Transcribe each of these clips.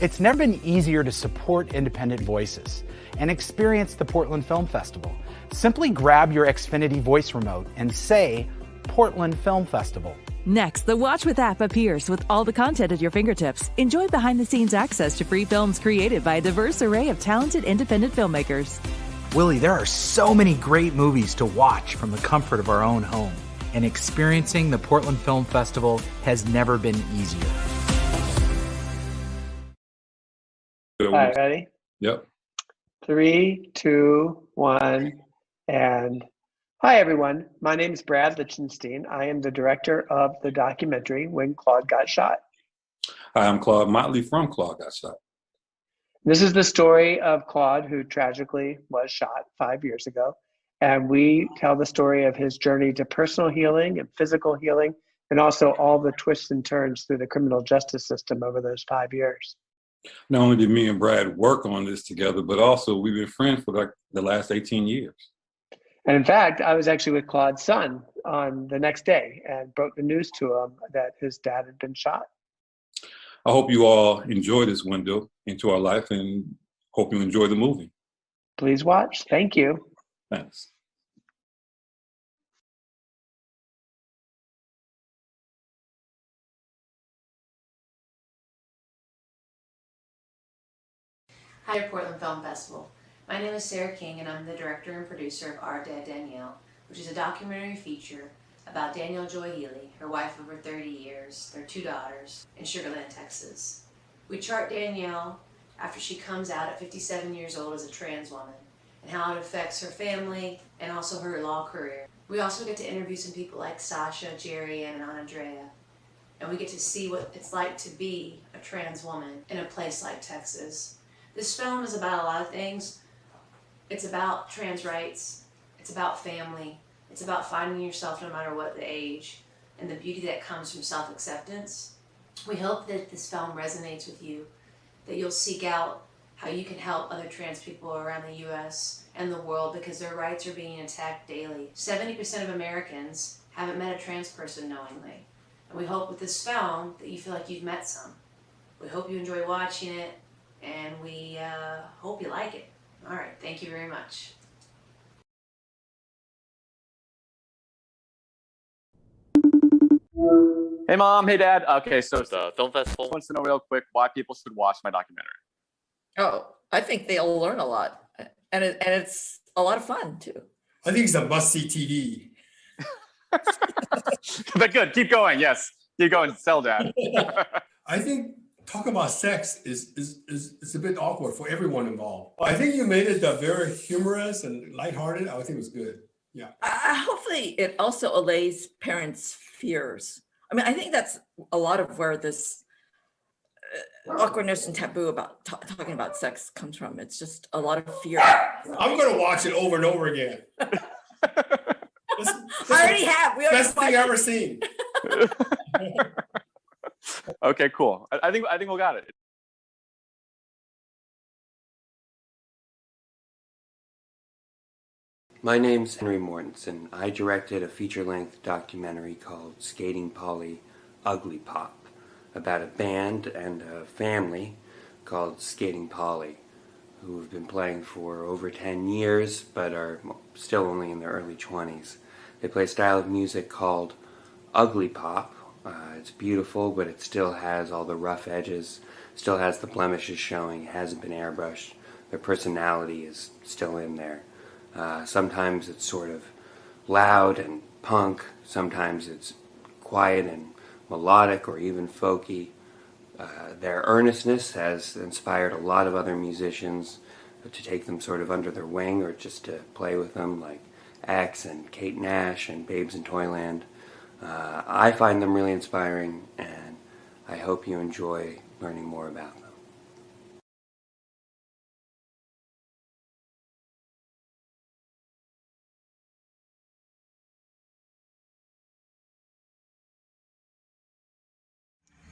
It's never been easier to support independent voices and experience the Portland Film Festival. Simply grab your Xfinity voice remote and say Portland Film Festival. Next, the Watch With app appears with all the content at your fingertips. Enjoy behind-the-scenes access to free films created by a diverse array of talented independent filmmakers. Willie, there are so many great movies to watch from the comfort of our own home, and experiencing the Portland Film Festival has never been easier. All right, ready? Yep. 3, 2, 1, and hi, everyone. My name is Brad Lichtenstein. I am the director of the documentary When Claude Got Shot. Hi, I'm Claude Motley from Claude Got Shot. This is the story of Claude, who tragically was shot 5 years ago. And we tell the story of his journey to personal healing and physical healing, and also all the twists and turns through the criminal justice system over those 5 years. Not only did me and Brad work on this together, but also we've been friends for like the last 18 years. And in fact, I was actually with Claude's son on the next day and broke the news to him that his dad had been shot. I hope you all enjoy this window into our life and hope you enjoy the movie. Please watch. Thank you. Thanks. Hi, Portland Film Festival. My name is Sarah King, and I'm the director and producer of Our Dad Danielle, which is a documentary feature about Danielle Joy Healy, her wife of over 30 years, their 2 daughters, in Sugar Land, Texas. We chart Danielle after she comes out at 57 years old as a trans woman, and how it affects her family and also her law career. We also get to interview some people like Sasha, Jerry, and Andrea, and we get to see what it's like to be a trans woman in a place like Texas. This film is about a lot of things. It's about trans rights, it's about family, it's about finding yourself no matter what the age, and the beauty that comes from self-acceptance. We hope that this film resonates with you, that you'll seek out how you can help other trans people around the US and the world, because their rights are being attacked daily. 70% of Americans haven't met a trans person knowingly. And we hope with this film that you feel like you've met some. We hope you enjoy watching it, and we hope you like it. All right, thank you very much. Hey mom, hey dad. Okay, so The film festival. wants to know real quick why people should watch my documentary. Oh, I think they'll learn a lot, and it's a lot of fun too. I think it's a must-see TV. But good, keep going. Yes, keep going. Sell, dad. I think talk about sex is a bit awkward for everyone involved. I think you made it very humorous and lighthearted. I think it was good. Yeah. Hopefully, it also allays parents' fears. I mean, I think that's a lot of where this awkwardness and taboo about talking about sex comes from. It's just a lot of fear. I'm going to watch it over and over again. I already have. We already Best thing I've ever seen. Okay, cool. I think we got it. My name's Henry Mortensen. I directed a feature-length documentary called Skating Polly Ugly Pop about a band and a family called Skating Polly, who have been playing for over 10 years but are still only in their early 20s. They play a style of music called Ugly Pop. It's beautiful, but it still has all the rough edges, still has the blemishes showing, hasn't been airbrushed. Their personality is still in there. Sometimes it's sort of loud and punk, sometimes it's quiet and melodic or even folky. Their earnestness has inspired a lot of other musicians to take them sort of under their wing or just to play with them, like X and Kate Nash and Babes in Toyland. I find them really inspiring, and I hope you enjoy learning more about them.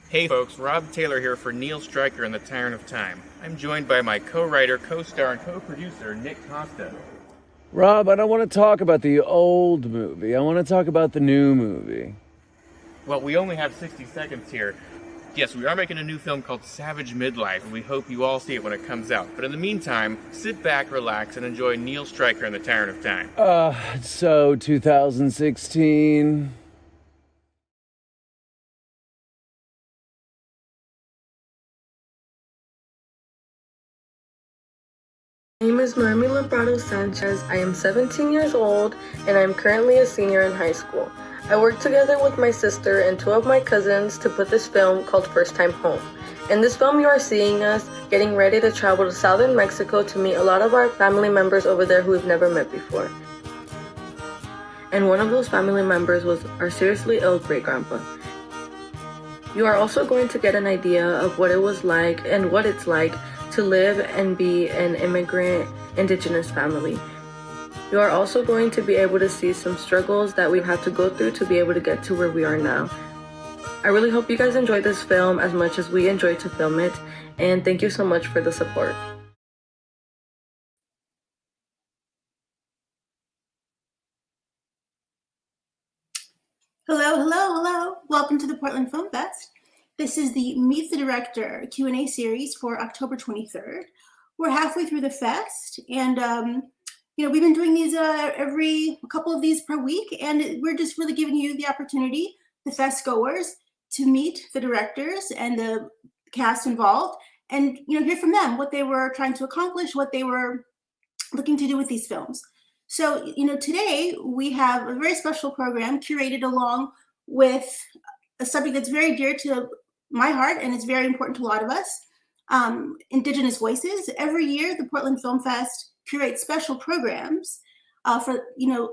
Hey folks, Rob Taylor here for Neil Stryker and the Tyrant of Time. I'm joined by my co-writer, co-star, and co-producer, Nick Costa. Rob, I don't want to talk about the old movie. I want to talk about the new movie. Well, we only have 60 seconds here. Yes, we are making a new film called Savage Midlife, and we hope you all see it when it comes out. But in the meantime, sit back, relax, and enjoy Neil Stryker and the Tyrant of Time. So 2016. My name is Noemi Labrado Sanchez. I am 17 years old and I am currently a senior in high school. I work together with my sister and two of my cousins to put this film called First Time Home. In this film you are seeing us getting ready to travel to southern Mexico to meet a lot of our family members over there who we've never met before. And one of those family members was our seriously ill great-grandpa. You are also going to get an idea of what it was like and what it's like to live and be an immigrant indigenous family. You are also going to be able to see some struggles that we had to go through to be able to get to where we are now. I really hope you guys enjoyed this film as much as we enjoyed to film it, and thank you so much for the support. Hello. Welcome to the Portland Film Fest. This is the Meet the Director Q&A series for October 23rd. We're halfway through the fest, and we've been doing these a couple of these per week, and we're just really giving you the opportunity, the fest goers, to meet the directors and the cast involved, and hear from them what they were trying to accomplish, what they were looking to do with these films. So today we have a very special program curated along with a subject that's very dear to my heart, and it's very important to a lot of us, Indigenous voices. Every year, the Portland Film Fest curates special programs for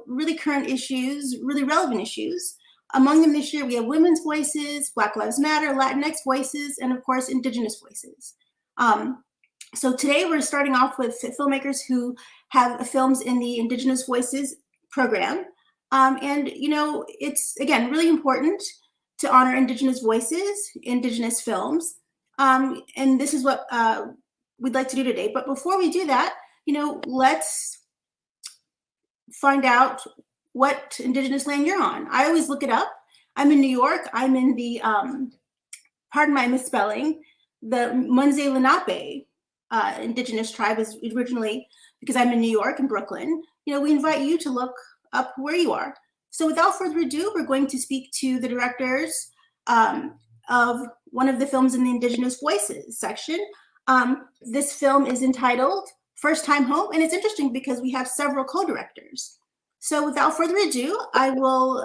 really current issues, really relevant issues. Among them this year, we have women's voices, Black Lives Matter, Latinx voices, and of course, Indigenous voices. So today we're starting off with filmmakers who have films in the Indigenous Voices program. It's, again, really important to honor Indigenous voices, Indigenous films. And this is what we'd like to do today. But before we do that, let's find out what Indigenous land you're on. I always look it up. I'm in New York. I'm in the, pardon my misspelling, the Munsee Lenape Indigenous tribe is originally, because I'm in New York and Brooklyn, we invite you to look up where you are. So without further ado, we're going to speak to the directors of one of the films in the Indigenous Voices section. This film is entitled First Time Home, and it's interesting because we have several co-directors. So without further ado, I will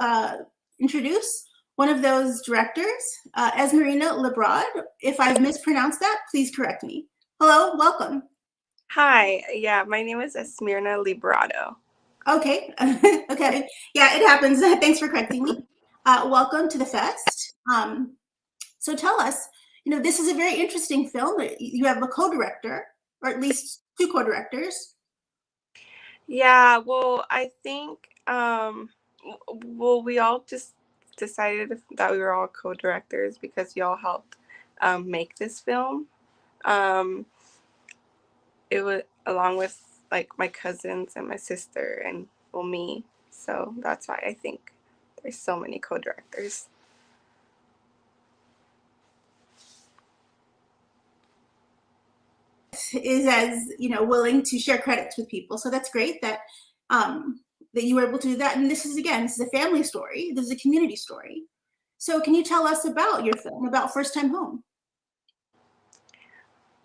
introduce one of those directors, Esmerina Librad. If I've mispronounced that, please correct me. Hello, welcome. Hi, yeah, my name is Esmirna Librado. Okay, okay, yeah, it happens. Thanks for correcting me. Welcome to the fest. So tell us, this is a very interesting film. You have a co-director, or at least two co-directors. Yeah, well, I think, we all just decided that we were all co-directors because y'all helped make this film. It was along with like my cousins and my sister and me. So that's why I think there's so many co-directors. Is as willing to share credits with people, so that's great that that you were able to do that. And this is a family story. This is a community story. So can you tell us about your film, about First Time Home?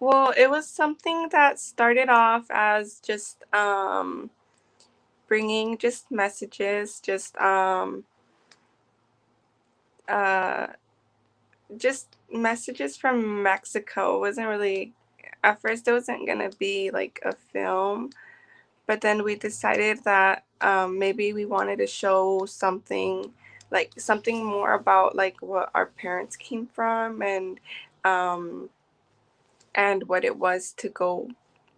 Well, it was something that started off as just bringing just messages, just messages from Mexico. It wasn't really, at first it wasn't gonna be like a film, but then we decided that maybe we wanted to show something more about like what our parents came from and what it was to go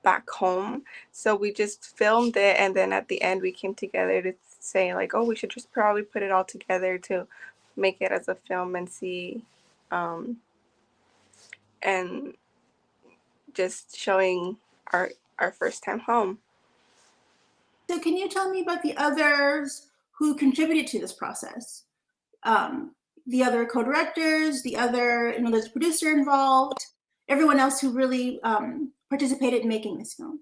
back home. So we just filmed it, and then at the end we came together to say like, oh, we should just probably put it all together to make it as a film and see and just showing our first time home. So can you tell me about the others who contributed to this process? the other co-directors, the other, there's a producer involved, everyone else who really participated in making this film?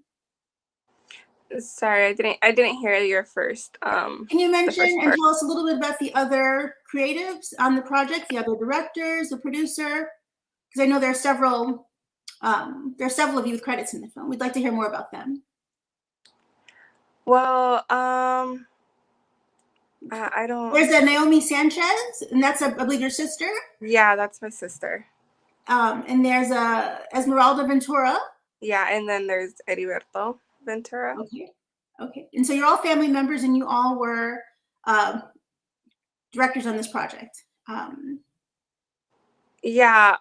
Sorry, I didn't hear your first. Can you mention and tell us a little bit about the other creatives on the project, the other directors, the producer? Because I know there are several of you with credits in the film. We'd like to hear more about them. Well, I don't. There's a Naomi Sanchez, and that's, I believe, your sister. Yeah, that's my sister. And there's Esmeralda Ventura. Yeah, and then there's Heriberto Ventura. Okay. And so you're all family members, and you all were directors on this project. Yeah.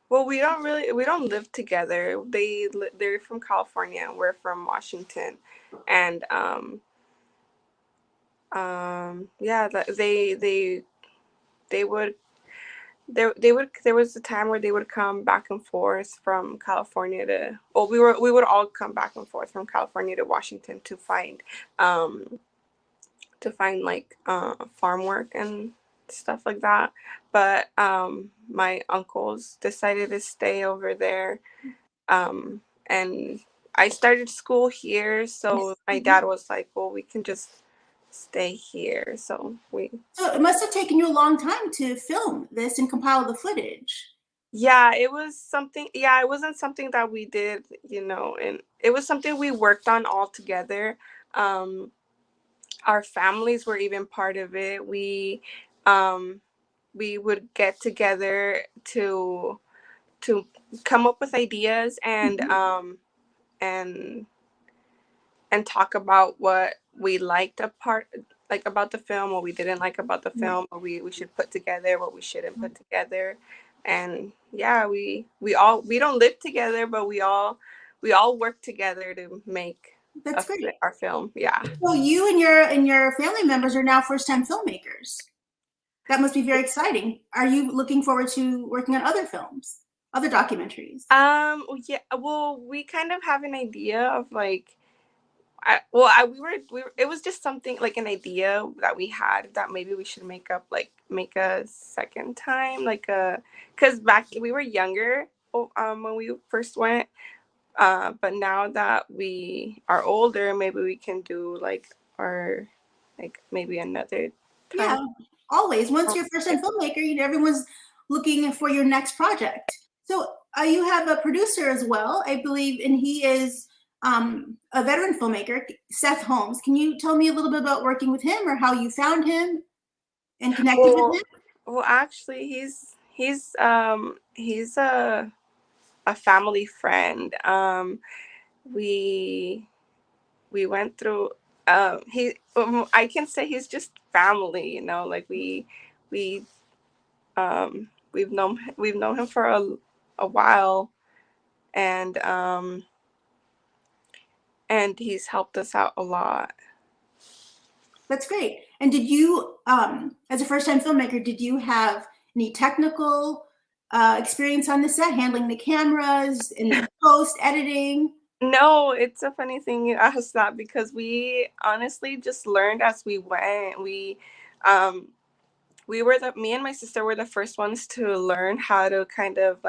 Well, we don't live together. They're from California, and we're from Washington, and yeah, there was a time where they would come back and forth from California to, well, we would all come back and forth from California to Washington to find like farm work and stuff like that. But my uncles decided to stay over there, and I started school here, so my dad was like, well, we can just stay here. So it must have taken you a long time to film this and compile the footage. Yeah, it was something. Yeah, it wasn't something that we did, and it was something we worked on all together. Our families were even part of it. We would get together to come up with ideas and talk about what we liked about the film, what we didn't like about the film, what we should put together, what we shouldn't put together. And yeah, we don't live together, but we all work together to make our film. Yeah. So you and your family members are now first-time filmmakers. That must be very exciting. Are you looking forward to working on other films, other documentaries? Yeah. Well, we kind of have an idea of like. It was just something like an idea that we had that maybe we should make a second time, because back we were younger when we first went, but now that we are older, maybe we can do maybe another time. Yeah, always. Once you're a first-time filmmaker, everyone's looking for your next project. So you have a producer as well, I believe, and he is a veteran filmmaker, Seth Holmes. Can you tell me a little bit about working with him or how you found him and connected with him? Well, actually, he's a family friend. We went through. I can say he's just family. We've known him for a while, and he's helped us out a lot. That's great. And did you, as a first-time filmmaker, did you have any technical experience on the set, handling the cameras and post editing? No, it's a funny thing you asked that, because we honestly just learned as we went. Me and my sister were the first ones to learn how to kind of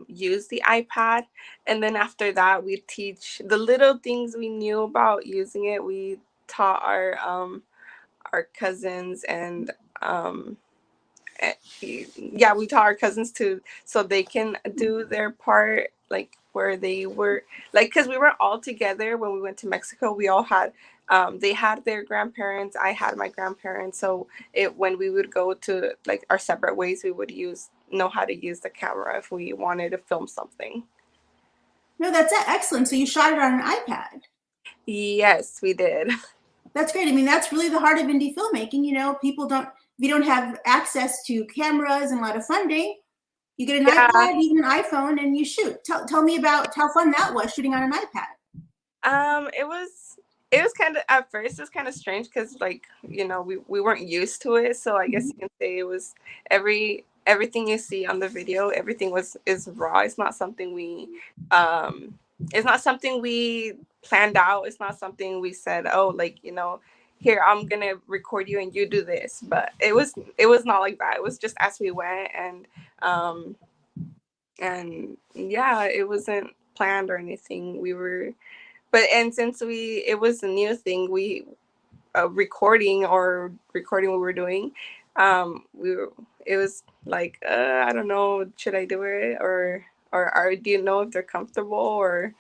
use the iPad, and then after that we teach the little things we knew about using it. We taught our cousins, and we taught our cousins so they can do their part, where they were because we were all together when we went to Mexico. We all had they had their grandparents, I had my grandparents, so when we would go to our separate ways, we would know how to use the camera if we wanted to film something. No, that's excellent. So you shot it on an iPad? Yes, we did. That's great. I mean, that's really the heart of indie filmmaking. People if you don't have access to cameras and a lot of funding, you get an iPad, even an iPhone, and you shoot. Tell me about how fun that was, shooting on an iPad. It was kind of, at first, it was kind of strange because we weren't used to it. So I guess you can say it was everything you see on the video, everything is raw. It's not something we planned out. It's not something we said, here, I'm gonna record you and you do this. But it was not like that. It was just as we went, and yeah, it wasn't planned or anything. And since it was a new thing, we recording what we were doing, it was like, I don't know, should I do it, or do you know if they're comfortable, or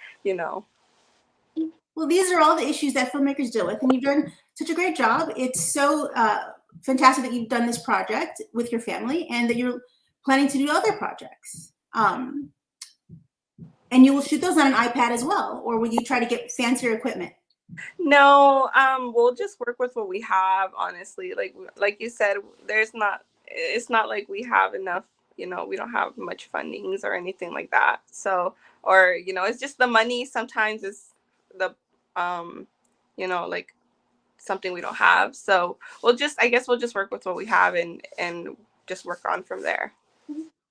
Well, these are all the issues that filmmakers deal with, and you've done such a great job. It's so fantastic that you've done this project with your family and that you're planning to do other projects. And you will shoot those on an iPad as well, or will you try to get fancier equipment? No, we'll just work with what we have, honestly. Like you said, it's not like we have enough, we don't have much fundings or anything like that. So, or, it's just the money sometimes is the, like something we don't have. So I guess we'll just work with what we have and just work on from there.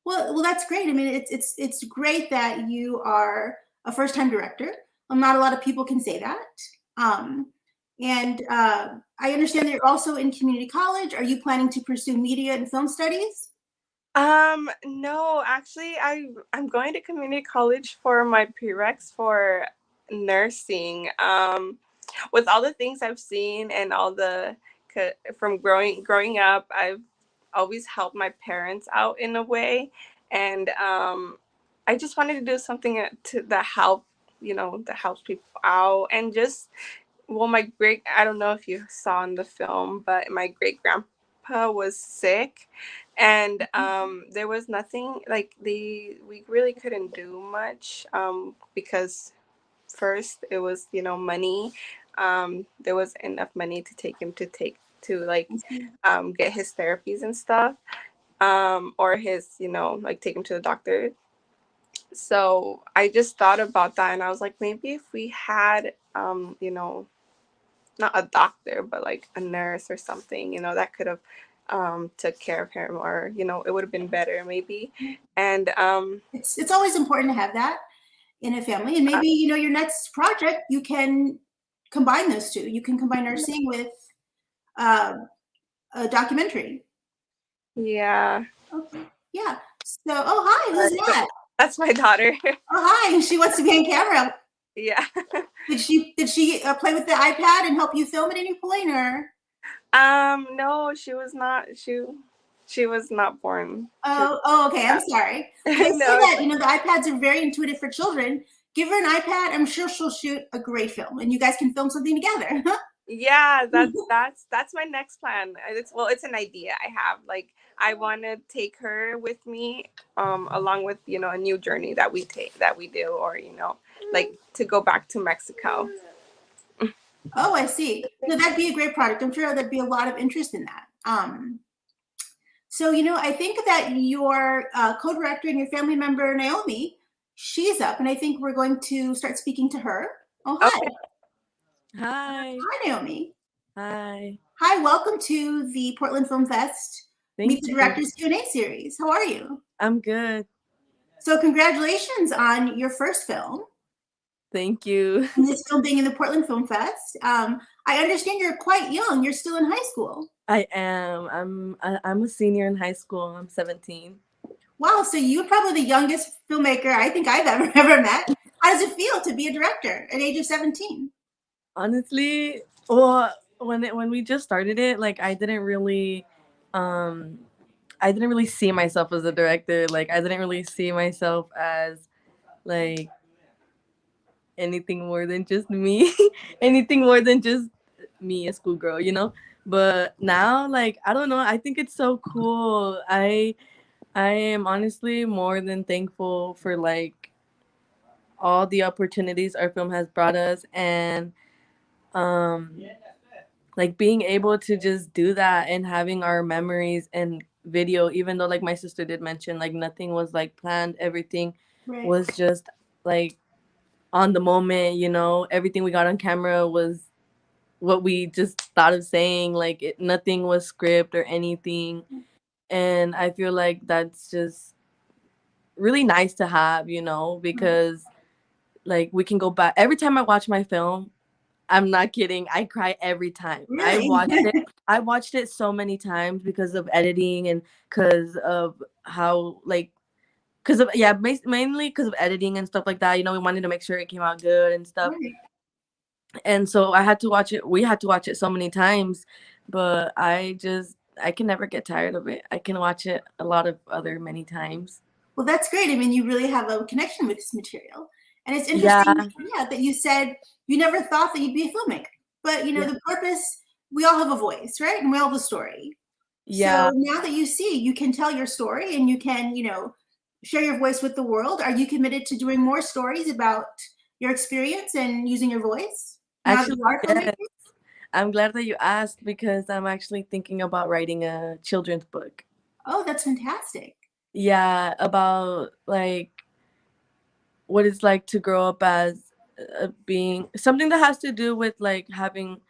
Well, that's great. I mean, it's great that you are a first-time director. Not a lot of people can say that. I understand that you're also in community college. Are you planning to pursue media and film studies? No, actually, I'm going to community college for my prereqs for nursing. With all the things I've seen and from growing up, I've always helped my parents out in a way, and I just wanted to do something that helps people out. And just, I don't know if you saw in the film, but my great grandpa was sick, and there was nothing, like, we really couldn't do much, because first it was money. There was enough money to take him to get his therapies and stuff, or his take him to the doctor. So I just thought about that, and I was like, maybe if we had not a doctor, but like a nurse or something, that could have took care of him, or it would have been better maybe. And it's always important to have that in a family, and maybe your next project, you can combine those two. You can combine nursing with a documentary. Yeah. Okay. Yeah. So, oh, hi, who's that? That's my daughter. Oh, hi. She wants to be on camera. Yeah. Did she play with the iPad and help you film at any point, or? No, she was not. She was not born. Oh, okay. I'm sorry. No. That, the iPads are very intuitive for children. Give her an iPad. I'm sure she'll shoot a great film, and you guys can film something together. Yeah, that's my next plan. It's an idea I have. Like, I want to take her with me, along with a new journey that we do, or like to go back to Mexico. Oh, I see. No, that'd be a great project. I'm sure there'd be a lot of interest in that. So I think that your co-director and your family member Naomi, she's up, and I think we're going to start speaking to her. Oh, hi. Okay. Hi. Hi, Naomi. Hi. Hi, welcome to the Portland Film Fest Meet the Directors Q&A series. How are you? I'm good. So congratulations on your first film. Thank you. And this film being in the Portland Film Fest. I understand you're quite young. You're still in high school. I am. I'm a senior in high school. I'm 17. Wow, so you're probably the youngest filmmaker I think I've ever met. How does it feel to be a director at age of 17? Honestly, well, when we just started it, like I didn't really see myself as a director. Like I didn't really see myself as like anything more than just me, anything more than just me, a schoolgirl, But now, like, I don't know. I think it's so cool. I am honestly more than thankful for like all the opportunities our film has brought us, and like being able to just do that and having our memories and video, even though like my sister did mention like nothing was like planned, everything was just like on the moment, everything we got on camera was what we just thought of saying, like nothing was script or anything. And I feel like that's just really nice to have, because like we can go back every time I watch my film. I'm not kidding. I cry every time. Really? I watched it so many times because of editing and because of how like because of mainly because of editing and stuff like that. You know, we wanted to make sure it came out good and stuff. Right. And so I had to watch it. We had to watch it so many times, but I can never get tired of it. I can watch it a lot of other many times. Well, that's great. I mean, you really have a connection with this material. And it's Yeah. interesting that you said you never thought that you'd be a filmmaker. But, you know, the purpose, we all have a voice, right? And we all have a story. Yeah. So now that you see, you can tell your story and you can, you know, share your voice with the world. Are you committed to doing more stories about your experience and using your voice? Actually, yes. I'm glad that you asked because I'm actually thinking about writing a children's book. Oh, that's fantastic. Yeah, about like what it's like to grow up as being something that has to do with like having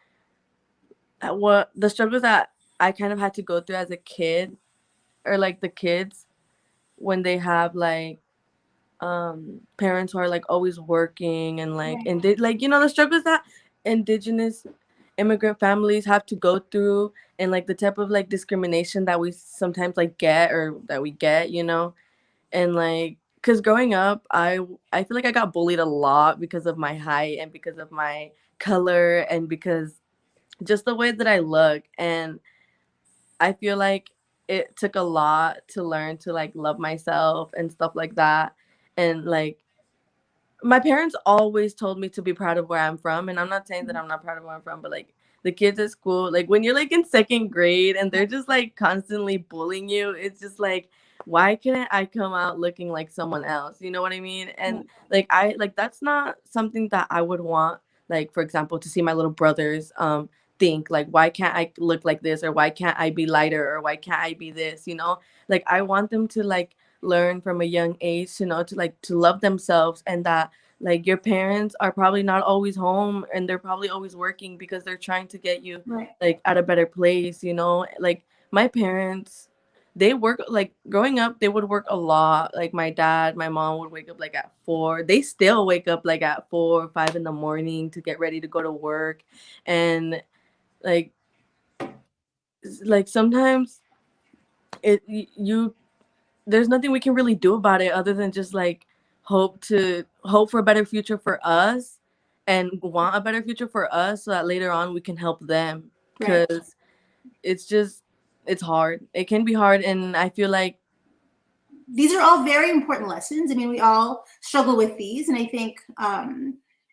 what the struggles that I kind of had to go through as a kid, or like the kids when they have like parents who are like always working and like and they like, you know, the struggles that indigenous immigrant families have to go through and like the type of like discrimination that we sometimes like get or that we get, you know. And like because growing up I feel like I got bullied a lot because of my height and because of my color and because just the way that I look. And I feel like it took a lot to learn to like love myself and stuff like that. And like my parents always told me to be proud of where I'm from, and I'm not saying that I'm not proud of where I'm from, but like the kids at school, like when you're like in second grade and they're just like constantly bullying you, it's just like, why couldn't I come out looking like someone else? You know what I mean? And like that's not something that I would want, like for example, to see my little brothers think like, why can't I look like this, or why can't I be lighter, or why can't I be this, you know? Like I want them to like learn from a young age, you know, to like to love themselves, and that like your parents are probably not always home and they're probably always working because they're trying to get you like at a better place, you know. Like my parents, they work like growing up, they would work a lot. Like my dad, my mom would wake up like at 4. They still wake up like at 4 or 5 in the morning to get ready to go to work. And like sometimes there's nothing we can really do about it other than just like hope for a better future for us and want a better future for us so that later on we can help them, because it's hard. It can be hard, and I feel like these are all very important lessons. I mean, we all struggle with these, and I think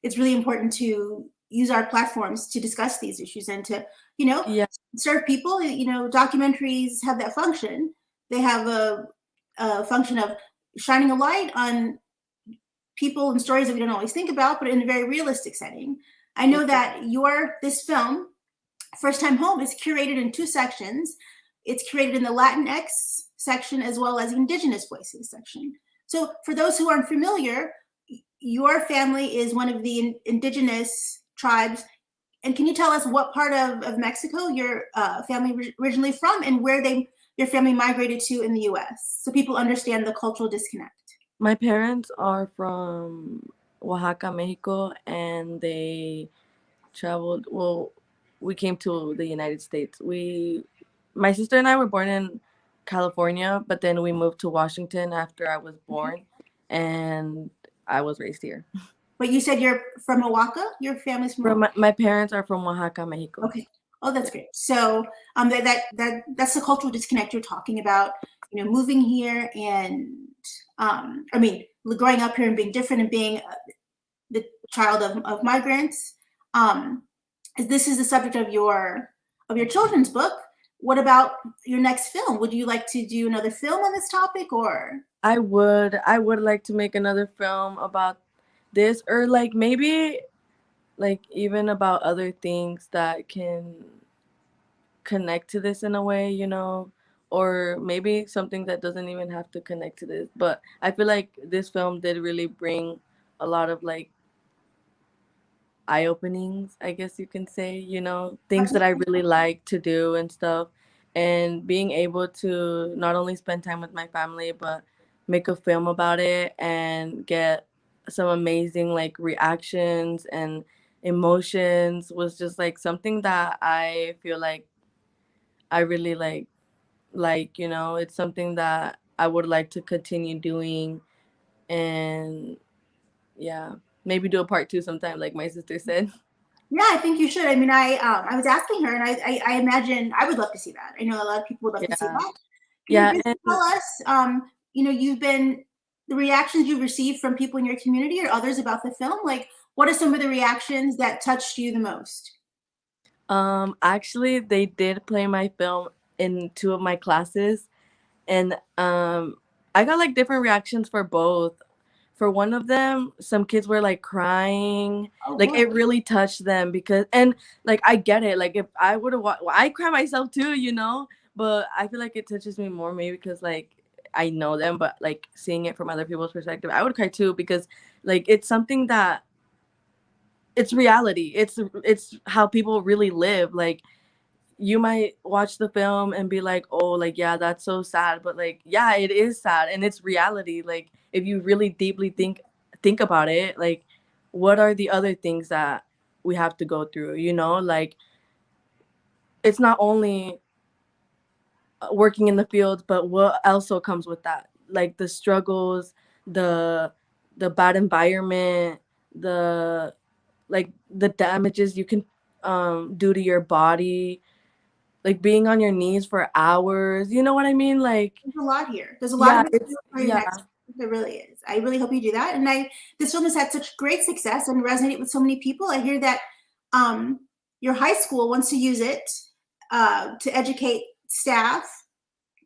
it's really important to use our platforms to discuss these issues and to, you know, serve people. You know, documentaries have that function. They have a function of shining a light on people and stories that we don't always think about, but in a very realistic setting. I know that this film, First Time Home, is curated in 2 sections. It's curated in the Latinx section as well as Indigenous Voices section. So for those who aren't familiar, your family is one of the indigenous tribes. And can you tell us what part of Mexico your family originally from, and where your family migrated to in the US, so people understand the cultural disconnect? My parents are from Oaxaca, Mexico, and they traveled. Well, we came to the United States. My sister and I were born in California, but then we moved to Washington after I was born, and I was raised here. But you said you're from Oaxaca? Your family's from Oaxaca? My parents are from Oaxaca, Mexico. Okay. Oh, that's great. So that's the cultural disconnect you're talking about, you know, moving here and I mean, growing up here and being different and being the child of migrants. This is the subject of your children's book. What about your next film? Would you like to do another film on this topic, or? I would like to make another film about this, or like maybe like even about other things that can connect to this in a way, you know, or maybe something that doesn't even have to connect to this. But I feel like this film did really bring a lot of like eye openings, I guess you can say, you know, things that I really like to do and stuff. And being able to not only spend time with my family, but make a film about it and get some amazing like reactions and emotions was just like something that I feel like I really like, you know, it's something that I would like to continue doing. And yeah, maybe do a part 2 sometime, like my sister said. Yeah, I think you should. I mean, I was asking her, and I imagine I would love to see that. I know a lot of people would love to see that. Yeah, Can you just tell us, you know, the reactions you've received from people in your community or others about the film? Like, what are some of the reactions that touched you the most? Actually, they did play my film in 2 of my classes, and I got like different reactions for both. For one of them, some kids were like crying, like it really touched them because, and like I get it, like if I would have, I cry myself too, you know, but I feel like it touches me more maybe because like I know them, but like seeing it from other people's perspective, I would cry too because like it's something that it's reality. It's how people really live. Like you might watch the film and be like, oh, like, yeah, that's so sad. But like, yeah, it is sad and it's reality. Like if you really deeply think about it, like what are the other things that we have to go through, you know? Like it's not only working in the field, but what also comes with that? Like the struggles, the bad environment, the damages you can do to your body, like being on your knees for hours, you know what I mean? Like there's a lot here. There's a lot of for yeah. There really is. I really hope you do that. And this film has had such great success and resonated with so many people. I hear that your high school wants to use it to educate staff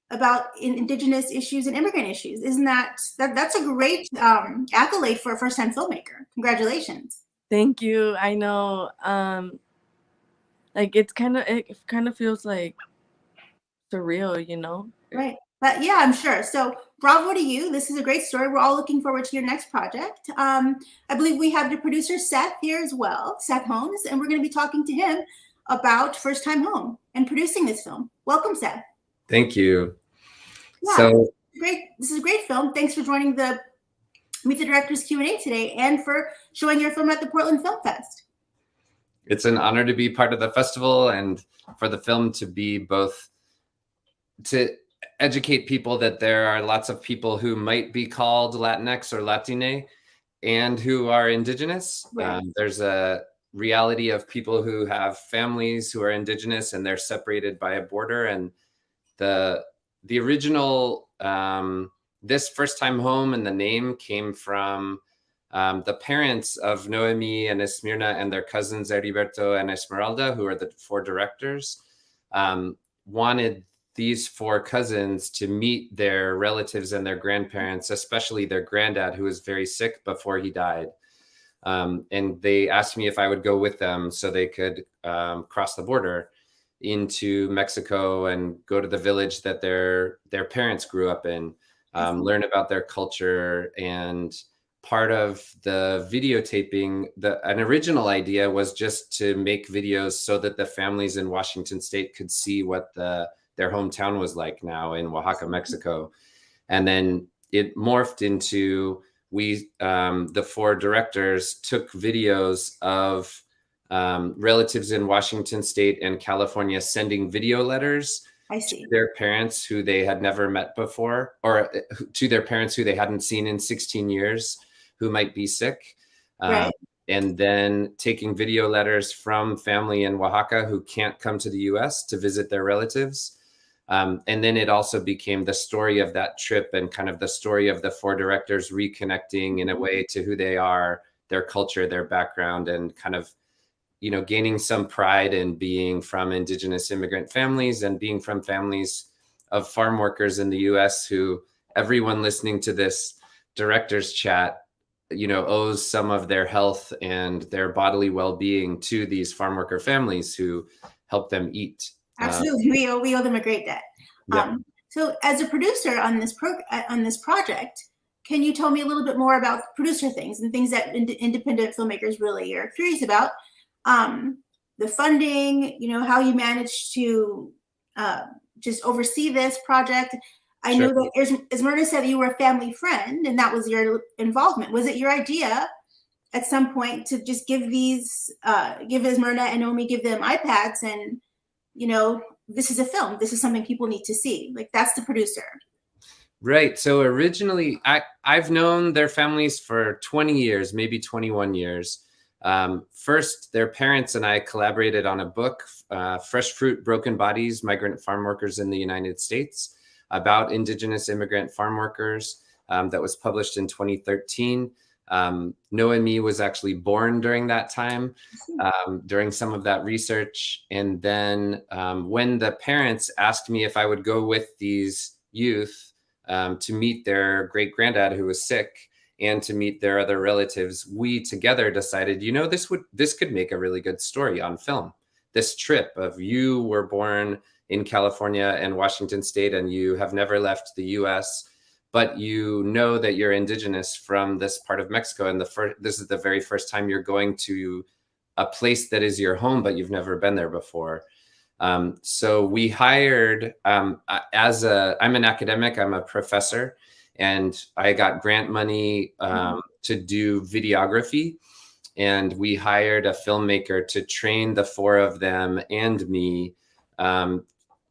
about Indigenous issues and immigrant issues. Isn't that's a great accolade for a first-time filmmaker? Congratulations. Thank you. I know. Like it kind of feels like surreal, you know? Right. But yeah, I'm sure. So bravo to you. This is a great story. We're all looking forward to your next project. I believe we have the producer Seth here as well, Seth Holmes, and we're going to be talking to him about First Time Home and producing this film. Welcome, Seth. Thank you. Yeah, so this is a great film. Thanks for joining the Meet the Directors Q&A today and for showing your film at the Portland Film Fest. It's an honor to be part of the festival and for the film to be both to educate people that there are lots of people who might be called Latinx or Latine and who are Indigenous. Right. There's a reality of people who have families who are Indigenous and they're separated by a border. And the original, this First Time Home and the name came from the parents of Noemi and Esmirna and their cousins Heriberto and Esmeralda, who are the 4 directors, wanted these 4 cousins to meet their relatives and their grandparents, especially their granddad, who was very sick before he died. And they asked me if I would go with them so they could cross the border into Mexico and go to the village that their parents grew up in, learn about their culture. And part of the videotaping, an original idea was just to make videos so that the families in Washington State could see what their hometown was like now in Oaxaca, Mexico. And then it morphed into the 4 directors took videos of relatives in Washington State and California sending video letters to their parents who they had never met before, or to their parents who they hadn't seen in 16 years, who might be sick. Right. And then taking video letters from family in Oaxaca who can't come to the US to visit their relatives. And then it also became the story of that trip and kind of the story of the 4 directors reconnecting in a way to who they are, their culture, their background, and kind of, you know, gaining some pride in being from Indigenous immigrant families and being from families of farm workers in the US who everyone listening to this director's chat, you know, owes some of their health and their bodily well-being to these farm worker families who help them eat. Absolutely, we owe them a great debt. Yeah. So, as a producer on this project, can you tell me a little bit more about producer things and things that independent filmmakers really are curious about? The funding, you know, how you managed to just oversee this project. I know that Esmeralda said you were a family friend, and that was your involvement. Was it your idea at some point to just give Esmeralda and Naomi, give them iPads and, this is a film. This is something people need to see. Like, that's the producer. Right. So originally, I've known their families for 20 years, maybe 21 years. First, their parents and I collaborated on a book, Fresh Fruit, Broken Bodies, Migrant Farm Workers in the United States, about Indigenous immigrant farm workers, that was published in 2013. Noemi was actually born during that time, during some of that research. And then when the parents asked me if I would go with these youth to meet their great-granddad who was sick and to meet their other relatives, we together decided, this could make a really good story on film. This trip of you were born in California and Washington State and you have never left the US, but you know that you're indigenous from this part of Mexico. And this is the very first time you're going to a place that is your home, but you've never been there before. So we hired, I'm an academic, I'm a professor, and I got grant money to do videography. And we hired a filmmaker to train the four of them and me,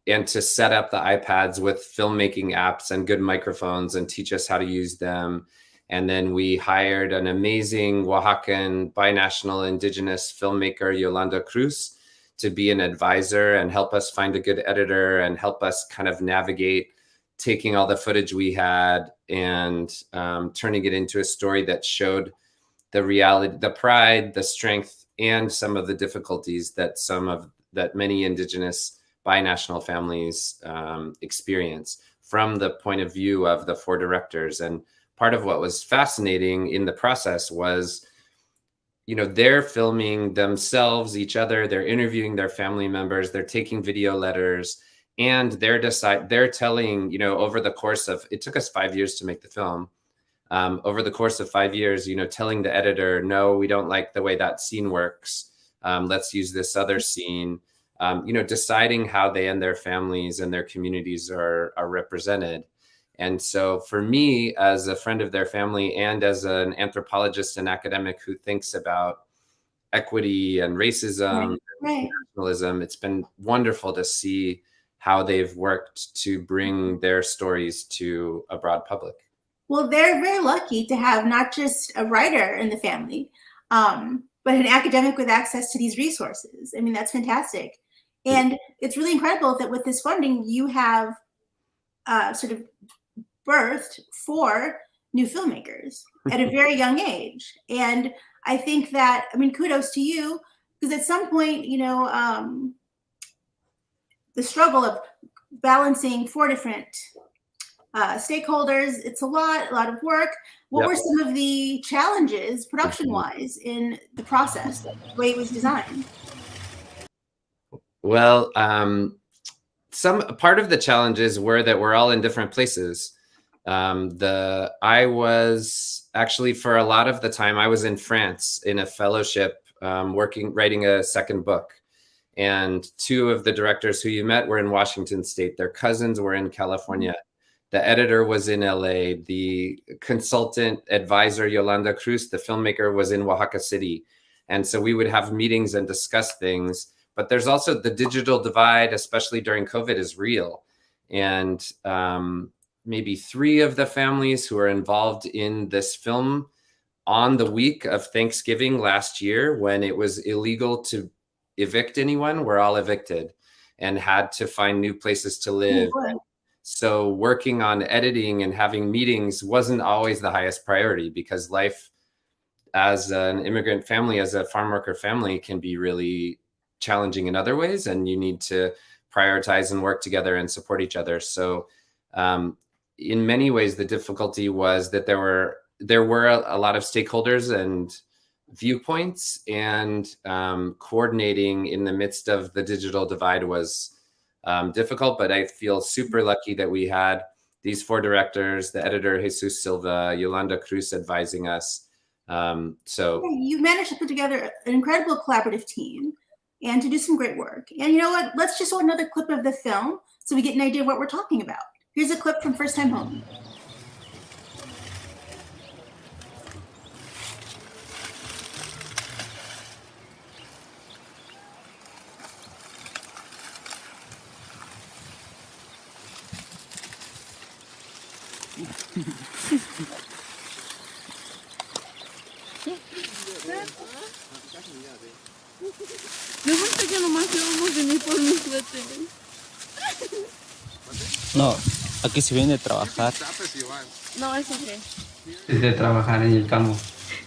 and to set up the iPads with filmmaking apps and good microphones and teach us how to use them. And then we hired an amazing Oaxacan binational indigenous filmmaker, Yolanda Cruz, to be an advisor and help us find a good editor and help us kind of navigate taking all the footage we had and turning it into a story that showed the reality, the pride, the strength, and some of the difficulties that many indigenous binational families experience from the point of view of the four directors. And part of what was fascinating in the process was, they're filming themselves, each other, they're interviewing their family members, they're taking video letters, and they're telling, over the course of, it took us 5 years to make the film. Over the course of 5 years, telling the editor, no, we don't like the way that scene works. Let's use this other scene. Deciding how they and their families and their communities are represented. And so for me, as a friend of their family and as an anthropologist and academic who thinks about equity and racism, and nationalism, it's been wonderful to see how they've worked to bring their stories to a broad public. Well, they're very lucky to have not just a writer in the family, but an academic with access to these resources. I mean, that's fantastic. And it's really incredible that with this funding, you have sort of birthed 4 new filmmakers at a very young age. And I think that, kudos to you, because at some point, the struggle of balancing 4 different stakeholders, it's a lot of work. What were some of the challenges, production-wise, in the process, the way it was designed? Well, part of the challenges were that we're all in different places. I was actually, for a lot of the time, I was in France in a fellowship, writing a second book. And 2 of the directors who you met were in Washington State. Their cousins were in California. The editor was in LA. The consultant advisor, Yolanda Cruz, the filmmaker, was in Oaxaca City. And so we would have meetings and discuss things. But there's also the digital divide, especially during COVID, is real. And maybe 3 of the families who are involved in this film on the week of Thanksgiving last year, when it was illegal to evict anyone, were all evicted and had to find new places to live. So working on editing and having meetings wasn't always the highest priority, because life as an immigrant family, as a farm worker family, can be really challenging in other ways, and you need to prioritize and work together and support each other. So in many ways, the difficulty was that there were a lot of stakeholders and viewpoints, and coordinating in the midst of the digital divide was difficult. But I feel super lucky that we had these 4 directors, the editor Jesus Silva, Yolanda Cruz advising us. So you've managed to put together an incredible collaborative team and to do some great work. And you know what? Let's just show another clip of the film so we get an idea of what we're talking about. Here's a clip from First Time Home. Yo pensé que nomás íbamos a venir por mi suéter. No, aquí se viene a trabajar. No, es ok. Es de trabajar en el campo.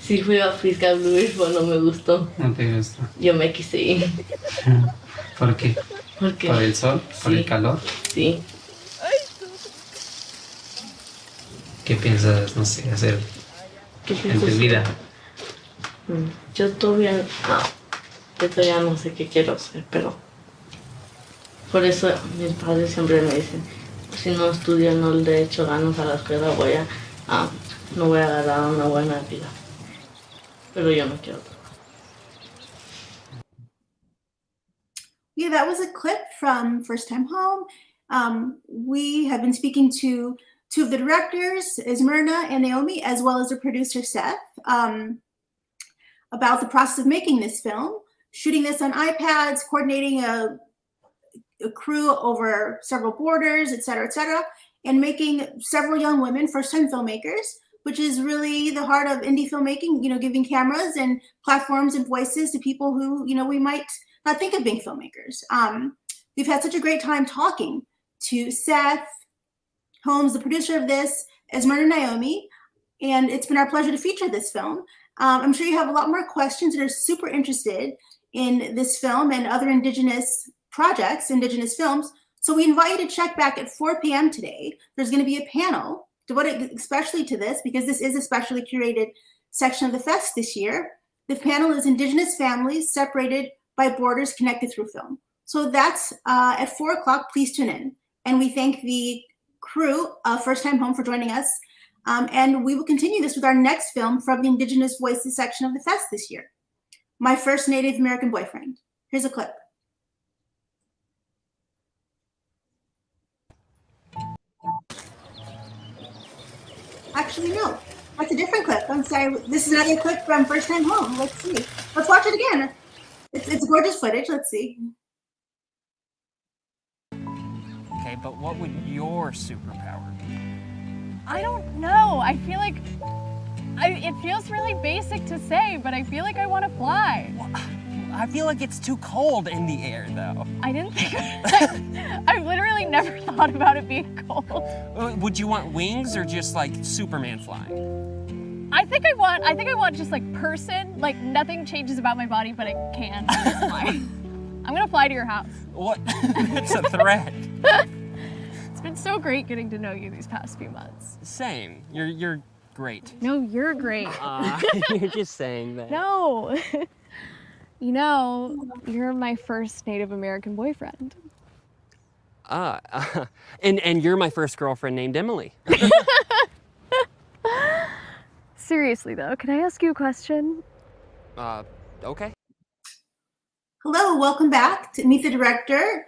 Sí, fui a Fiscal Blue, pero no me gustó. No te gusta. Yo me quise ir. ¿Por qué? ¿Por qué? ¿Por el sol? ¿Por Sí. el calor? Sí. ¿Qué piensas, no sé, hacer ¿Qué en piensas? tu vida? Yo todavía no sé qué quiero hacer, pero por eso mis padres siempre me dicen, si no estudio, no le echo ganas a la escuela, no voy a agarrar una buena vida. Pero yo no quiero. Yeah, that was a clip from First Time Home. We have been speaking to two of the directors, Esmerna and Naomi, as well as the producer, Seth, about the process of making this film, shooting this on iPads, coordinating a crew over several borders, et cetera, and making several young women first-time filmmakers, which is really the heart of indie filmmaking, giving cameras and platforms and voices to people who, we might not think of being filmmakers. We've had such a great time talking to Seth Holmes, the producer of this, Esmerna and Naomi, and it's been our pleasure to feature this film. I'm sure you have a lot more questions and are super interested in this film and other Indigenous projects, Indigenous films. So we invite you to check back at 4 p.m. today. There's going to be a panel devoted especially to this because this is a specially curated section of the fest this year. The panel is Indigenous Families Separated by Borders Connected Through Film. So that's at 4 o'clock. Please tune in. And we thank the crew of First Time Home for joining us. And we will continue this with our next film from the Indigenous Voices section of the fest this year, My First Native American Boyfriend. Here's a clip. Actually, no, that's a different clip. I'm sorry. This is another clip from First Time Home. Let's see. Let's watch it again. It's gorgeous footage. Let's see. Okay, but what would your superpower be? I don't know. I feel like it feels really basic to say, but I feel like I want to fly. I feel like it's too cold in the air, though. I didn't think I've literally never thought about it being cold. Would you want wings or just like Superman flying? I think I want just like person. Like nothing changes about my body, but it can just fly. I'm gonna fly to your house. What? It's a threat. It's been so great getting to know you these past few months. Same. You're great. No, you're great. You're just saying that. No. You're my first Native American boyfriend. And you're my first girlfriend named Emily. Seriously though, can I ask you a question? Okay. Hello, welcome back to Meet the Director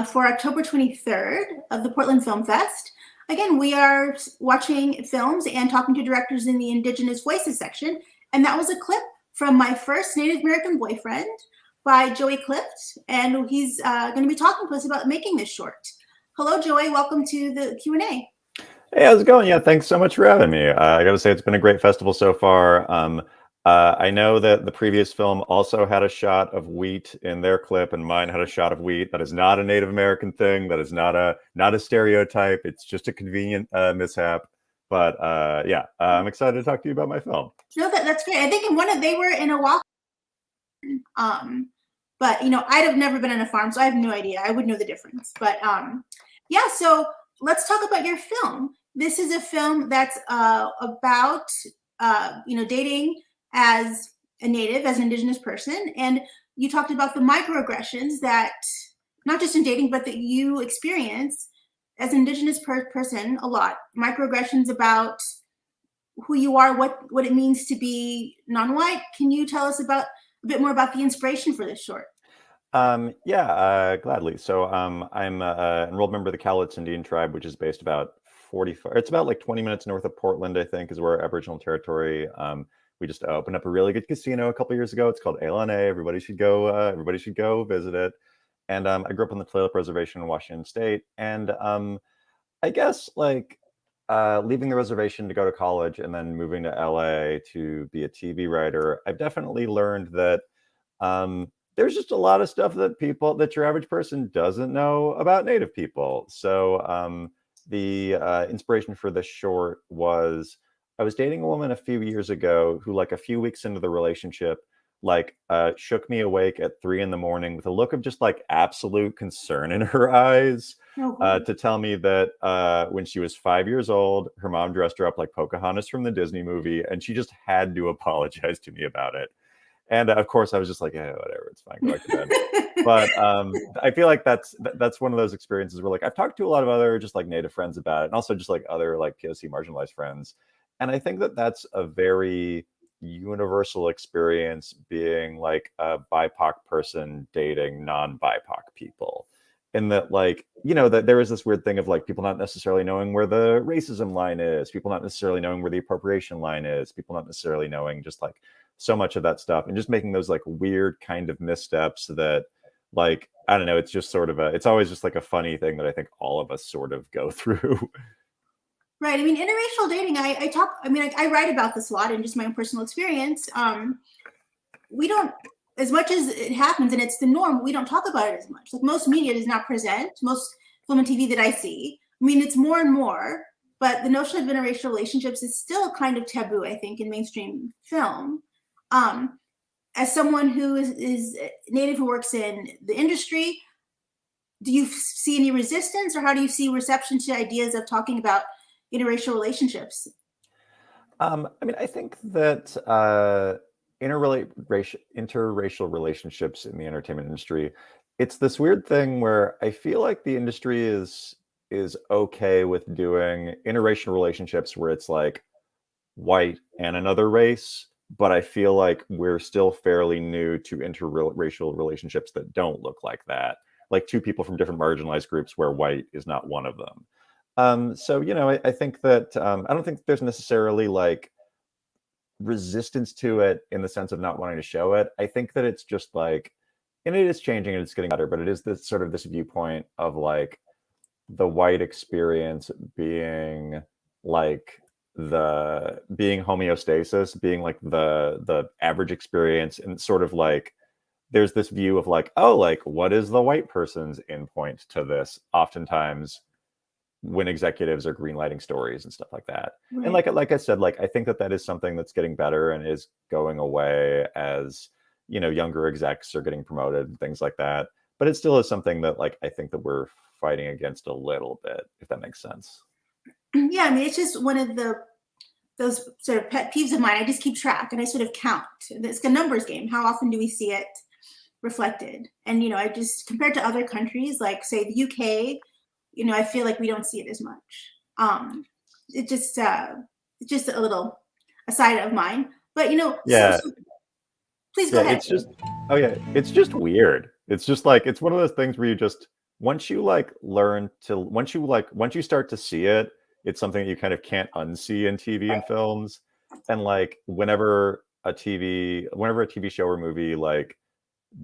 for October 23rd of the Portland Film Fest. Again, we are watching films and talking to directors in the Indigenous Voices section, and that was a clip from My First Native American Boyfriend by Joey Clift, and he's going to be talking to us about making this short. Hello, Joey. Welcome to the Q&A. Hey, how's it going? Yeah, thanks so much for having me. I got to say, it's been a great festival so far. I know that the previous film also had a shot of wheat in their clip, and mine had a shot of wheat. That is not a Native American thing. That is not a stereotype. It's just a convenient mishap. But yeah, I'm excited to talk to you about my film. No, that's great. I think they were in a walk. But I'd have never been on a farm, so I have no idea. I would know the difference. But yeah, so let's talk about your film. This is a film that's about dating as a Native, as an Indigenous person, and you talked about the microaggressions that not just in dating, but that you experience as an Indigenous person a lot. Microaggressions about who you are, what it means to be non-white. Can you tell us a bit more about the inspiration for this short? Yeah, gladly. So I'm an enrolled member of the Cowlitz Indian tribe, which is based about it's about like 20 minutes north of Portland, I think, is where our Aboriginal territory. We just opened up a really good casino a couple years ago. It's called Elane. Everybody should go visit it. And I grew up on the Tulalip Reservation in Washington State. And I guess like leaving the reservation to go to college and then moving to LA to be a TV writer, I've definitely learned that there's just a lot of stuff that your average person doesn't know about Native people. So the inspiration for this short was I was dating a woman a few years ago who, like, a few weeks into the relationship, like shook me awake at 3 a.m. with a look of just like absolute concern in her eyes to tell me that when she was 5 years old, her mom dressed her up like Pocahontas from the Disney movie, and she just had to apologize to me about it. And of course, I was just like, yeah, whatever, it's fine, go back to bed. But I feel like that's one of those experiences where, like, I've talked to a lot of other just like Native friends about it, and also just like other like POC marginalized friends, and I think that that's a very universal experience, being like a BIPOC person dating non-BIPOC people. In that, like, you know, that there is this weird thing of like people not necessarily knowing where the racism line is, people not necessarily knowing where the appropriation line is, people not necessarily knowing just like so much of that stuff, and just making those like weird kind of missteps that, like, I don't know, it's just sort of it's always just like a funny thing that I think all of us sort of go through. Right. I mean, interracial dating, I write about this a lot in just my own personal experience. We don't, as much as it happens and it's the norm, we don't talk about it as much. Like, most media does not present, most film and TV that I see. I mean, it's more and more, but the notion of interracial relationships is still kind of taboo, I think, in mainstream film. As someone who is Native, who works in the industry, do you see any resistance, or how do you see reception to ideas of talking about interracial relationships? I mean, I think that interracial relationships in the entertainment industry, it's this weird thing where I feel like the industry is okay with doing interracial relationships where it's like white and another race, but I feel like we're still fairly new to interracial relationships that don't look like that, like two people from different marginalized groups where white is not one of them. So, you know, I think that I don't think there's necessarily like resistance to it in the sense of not wanting to show it. I think that it's just like, and it is changing and it's getting better, but it is this sort of this viewpoint of like the white experience being like being homeostasis, being like the average experience, and sort of like there's this view of like, oh, like what is the white person's endpoint to this? Oftentimes, when executives are greenlighting stories and stuff like that. Right. And like I said, like I think that is something that's getting better and is going away as, you know, younger execs are getting promoted and things like that. But it still is something that, like, I think that we're fighting against a little bit, if that makes sense. Yeah, I mean, it's just one of those sort of pet peeves of mine. I just keep track and I sort of count. It's a numbers game. How often do we see it reflected? And, you know, I just, compared to other countries, like say the UK, you know, I feel like we don't see it as much. It's just a little aside of mine. But, you know, yeah. So please go ahead. It's just, it's just weird. It's just like, it's one of those things where you just, once you start to see it, it's something that you kind of can't unsee in TV and films. And like, whenever a TV show or movie like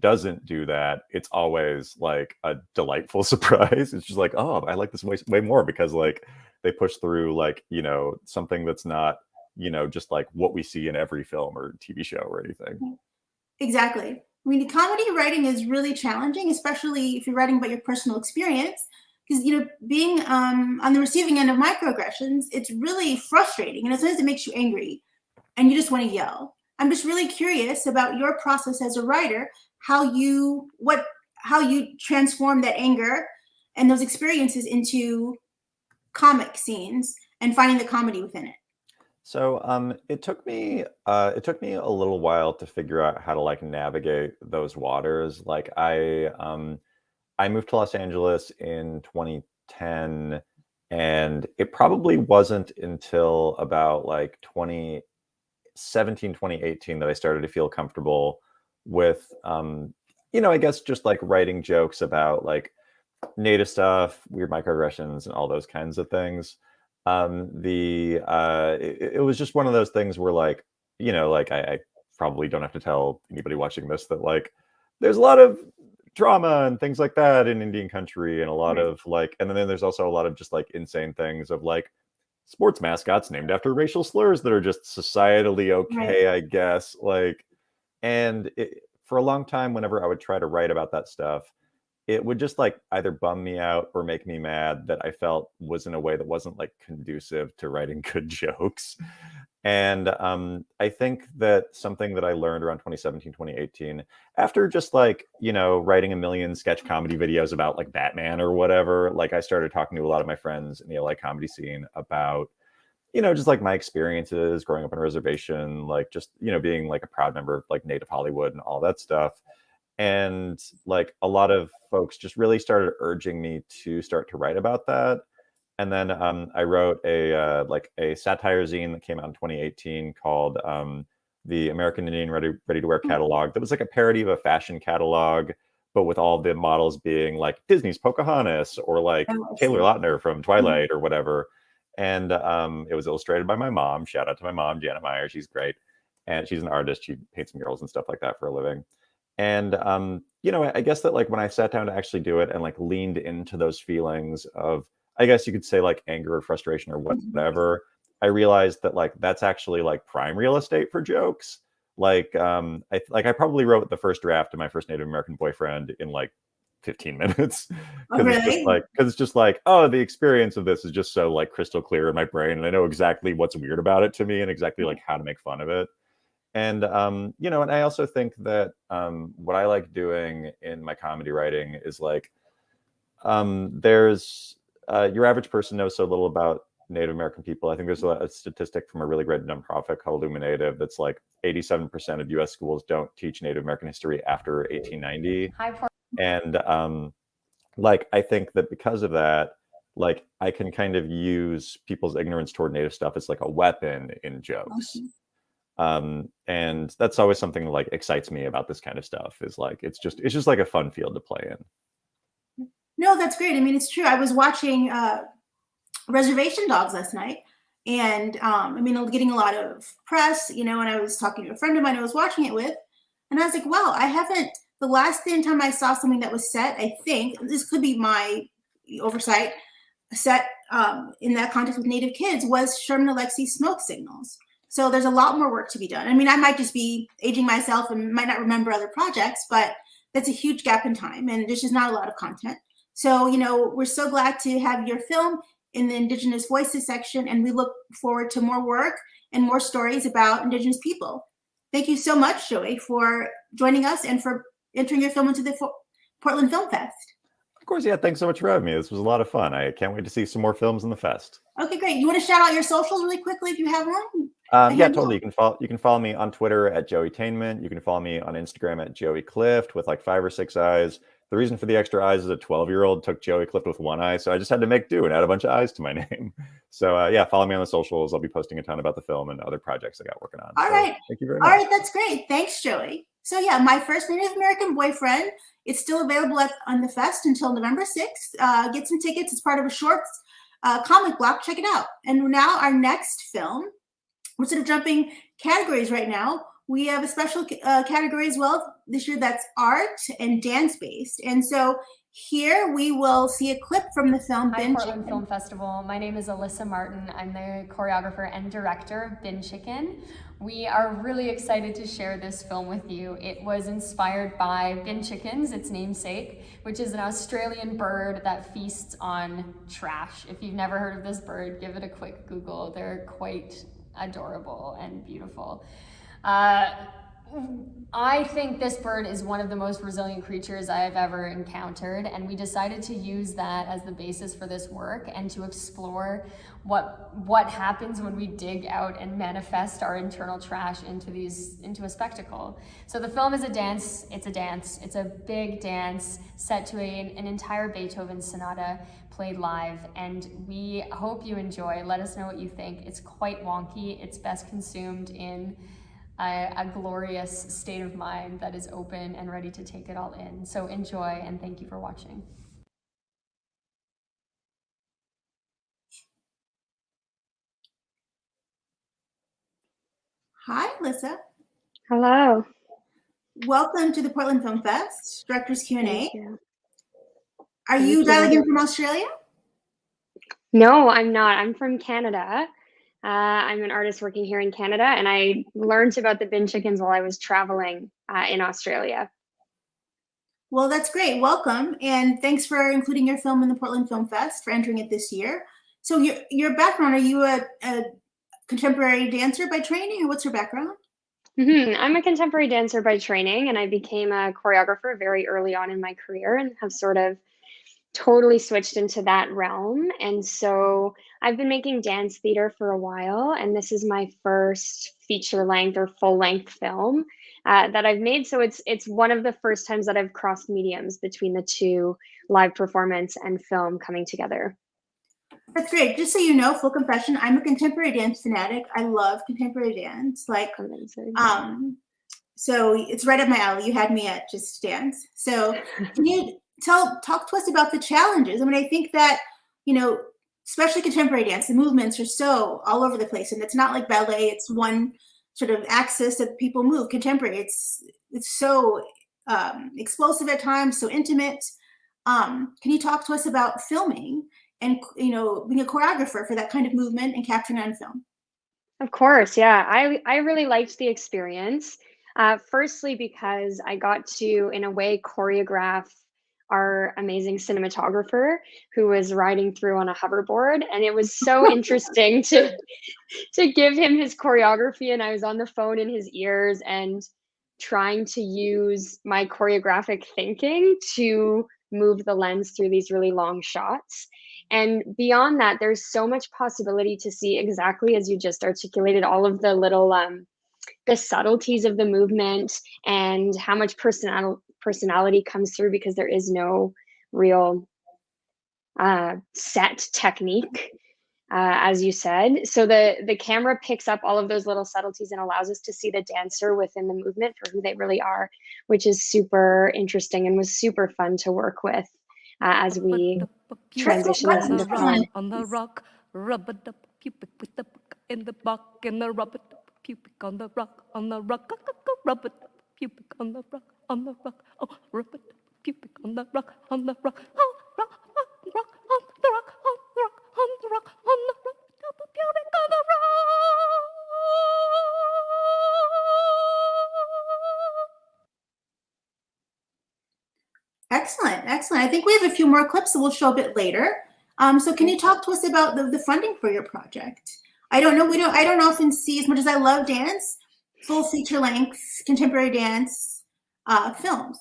doesn't do that, it's always like a delightful surprise. It's just like, oh, I like this way more because like they push through like, you know, something that's not, you know, just like what we see in every film or TV show or anything. Exactly. I mean, comedy writing is really challenging, especially if you're writing about your personal experience, because, you know, being on the receiving end of microaggressions, it's really frustrating, and sometimes it makes you angry and you just want to yell. I'm just really curious about your process as a writer, how you transform that anger and those experiences into comic scenes and finding the comedy within it. So it took me a little while to figure out how to like navigate those waters. Like I moved to Los Angeles in 2010, and it probably wasn't until about like 2017, 2018 that I started to feel comfortable with, you know, I guess just like writing jokes about like Native stuff, weird microaggressions, and all those kinds of things. It was just one of those things where like, you know, like I probably don't have to tell anybody watching this that like there's a lot of drama and things like that in Indian country, and a lot of like, and then there's also a lot of just like insane things of like sports mascots named after racial slurs that are just societally okay, I guess. Like, and for a long time, whenever I would try to write about that stuff, it would just like either bum me out or make me mad that I felt was in a way that wasn't like conducive to writing good jokes. And I think that something that I learned around 2017, 2018, after just like, you know, writing a million sketch comedy videos about like Batman or whatever, like I started talking to a lot of my friends in the LA comedy scene about, you know, just like my experiences growing up on a reservation, like just, you know, being like a proud member of like Native Hollywood and all that stuff. And like a lot of folks just really started urging me to start to write about that. And then I wrote a like a satire zine that came out in 2018 called the American Indian Ready to Wear Catalog. That was like a parody of a fashion catalog, but with all the models being like Disney's Pocahontas or like Taylor Lautner from Twilight or whatever. And it was illustrated by my mom. Shout out to my mom, Janet Meyer. She's great. And she's an artist. She paints murals and stuff like that for a living. And, you know, I guess that like when I sat down to actually do it and like leaned into those feelings of, I guess you could say like anger or frustration or whatever, I realized that like that's actually like prime real estate for jokes. Like, I probably wrote the first draft of my first Native American boyfriend in like 15 minutes. Because it's just like, oh, the experience of this is just so like crystal clear in my brain. And I know exactly what's weird about it to me and exactly like how to make fun of it. And, you know, and I also think that what I like doing in my comedy writing is like, there's your average person knows so little about Native American people. I think there's a statistic from a really great nonprofit called Illuminative that's like 87% of US schools don't teach Native American history after 1890. And like, I think that because of that, like I can kind of use people's ignorance toward Native stuff as like a weapon in jokes. And that's always something that like excites me about this kind of stuff is like, it's just like a fun field to play in. No, that's great. I mean, it's true. I was watching Reservation Dogs last night and I mean, getting a lot of press, you know, and I was talking to a friend of mine I was watching it with, and I was like, wow, the last time I saw something that was set, I think, this could be my oversight, set in that context with Native kids was Sherman Alexie's Smoke Signals. So there's a lot more work to be done. I mean, I might just be aging myself and might not remember other projects, but that's a huge gap in time and there's just not a lot of content. So, you know, we're so glad to have your film in the Indigenous Voices section, and we look forward to more work and more stories about Indigenous people. Thank you so much, Joey, for joining us and for entering your film into the Portland Film Fest. Of course, yeah, thanks so much for having me. This was a lot of fun. I can't wait to see some more films in the fest. Okay, great. You want to shout out your socials really quickly if you have one? Yeah, totally. You can follow me on Twitter at Joeytainment. You can follow me on Instagram at Joey Clift with like 5 or 6 eyes. The reason for the extra eyes is a 12-year-old took Joey Clift with 1 eye, so I just had to make do and add a bunch of eyes to my name. So yeah, follow me on the socials. I'll be posting a ton about the film and other projects I got working on. All right. Thank you very much. All right, that's great. Thanks, Joey. So yeah, My First Native American Boyfriend. It's still available on the fest until November 6th. Get some tickets. It's part of a shorts comic block. Check it out. And now our next film, we're sort of jumping categories right now. We have a special category as well this year that's art and dance based. And so here we will see a clip from the film Hi, Bin Portland Chicken. Film Festival. My name is Alyssa Martin. I'm the choreographer and director of Bin Chicken. We are really excited to share this film with you. It was inspired by bin chickens, its namesake, which is an Australian bird that feasts on trash. If you've never heard of this bird, give it a quick Google. They're quite adorable and beautiful. I think this bird is one of the most resilient creatures I have ever encountered, and we decided to use that as the basis for this work and to explore what happens when we dig out and manifest our internal trash into a spectacle. So the film is a dance. It's a big dance set to an entire Beethoven sonata played live, and we hope you enjoy. Let us know what you think. It's quite wonky. It's best consumed in a glorious state of mind that is open and ready to take it all in. So enjoy, and thank you for watching. Hi, Alyssa. Hello. Welcome to the Portland Film Fest, Director's Q&A. Thank you. Are you dialing in from Australia? No, I'm not. I'm from Canada. I'm an artist working here in Canada, and I learned about the bin chickens while I was traveling in Australia. Well, that's great. Welcome, and thanks for including your film in the Portland Film Fest, for entering it this year. So your background, are you a contemporary dancer by training, or what's your background? I'm a contemporary dancer by training, and I became a choreographer very early on in my career and have sort of totally switched into that realm. And so I've been making dance theater for a while, and this is my first feature length or full length film that I've made. So it's one of the first times that I've crossed mediums between the two, live performance and film coming together. That's great. Just so you know, full confession, I'm a contemporary dance fanatic. I love contemporary dance. Like, so it's right up my alley. You had me at Just Dance. So can you talk to us about the challenges? I mean, I think that, you know, especially contemporary dance, the movements are so all over the place, and it's not like ballet. It's one sort of axis that people move. Contemporary, it's so explosive at times, so intimate. Can you talk to us about filming and, you know, being a choreographer for that kind of movement and capturing it on film? Of course, yeah. I really liked the experience. Firstly, because I got to, in a way, choreograph our amazing cinematographer who was riding through on a hoverboard, and it was so interesting to give him his choreography, and I was on the phone in his ears and trying to use my choreographic thinking to move the lens through these really long shots. And beyond that, there's so much possibility to see, exactly as you just articulated, all of the little the subtleties of the movement and how much personality comes through, because there is no real set technique, as you said. So the camera picks up all of those little subtleties and allows us to see the dancer within the movement for who they really are, which is super interesting and was super fun to work with as we transition this into film. On the rock, rub it up, pubic with the book in the buck, and the rub it up, pubic on the rock, rub it up, pubic on the rock, oh, rub it up, pubic on the rock, oh, rock, on the rock, on the rock, on the rock, on the rock, on the rock, pubic on the rock. Excellent, excellent. I think we have a few more clips that we'll show a bit later. So can you talk to us about the funding for your project? I don't know, I don't often see, as much as I love dance, full feature length, contemporary dance films.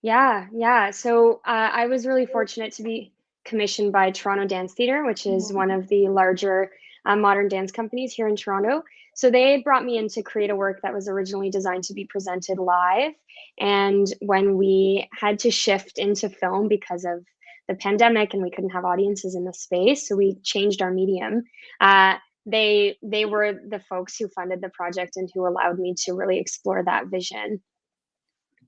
Yeah. So I was really fortunate to be commissioned by Toronto Dance Theatre, which is one of the larger modern dance companies here in Toronto. So they brought me in to create a work that was originally designed to be presented live. And when we had to shift into film because of the pandemic and we couldn't have audiences in the space, so we changed our medium. They were the folks who funded the project and who allowed me to really explore that vision.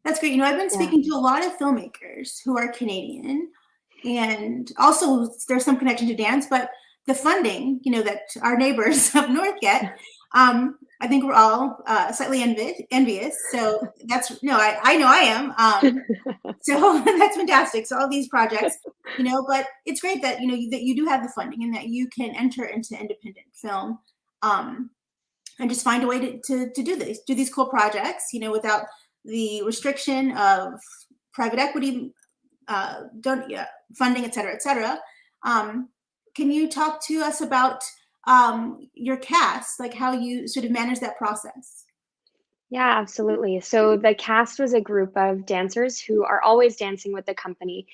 That's great. You know, I've been speaking to a lot of filmmakers who are Canadian, and also there's some connection to dance, but the funding, you know, that our neighbors up north get, I think we're all slightly envious. So that's, no, I know I am. So that's fantastic. So all these projects, you know, but it's great that, you know, that you do have the funding and that you can enter into independent film and just find a way to do these cool projects, you know, without the restriction of private equity, funding, et cetera, et cetera. Can you talk to us about your cast, like how you sort of manage that process? Yeah, absolutely. So the cast was a group of dancers who are always dancing with the company.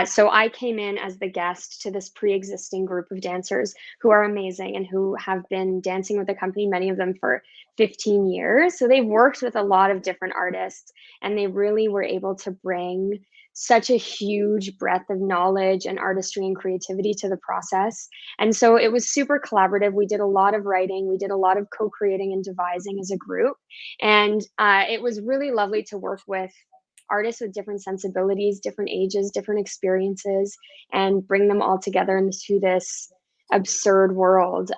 So I came in as the guest to this pre-existing group of dancers who are amazing and who have been dancing with the company, many of them for 15 years. So they've worked with a lot of different artists, and they really were able to bring such a huge breadth of knowledge and artistry and creativity to the process. And so it was super collaborative. We did a lot of writing, we did a lot of co-creating and devising as a group. And it was really lovely to work with artists with different sensibilities, different ages, different experiences, and bring them all together into this absurd world.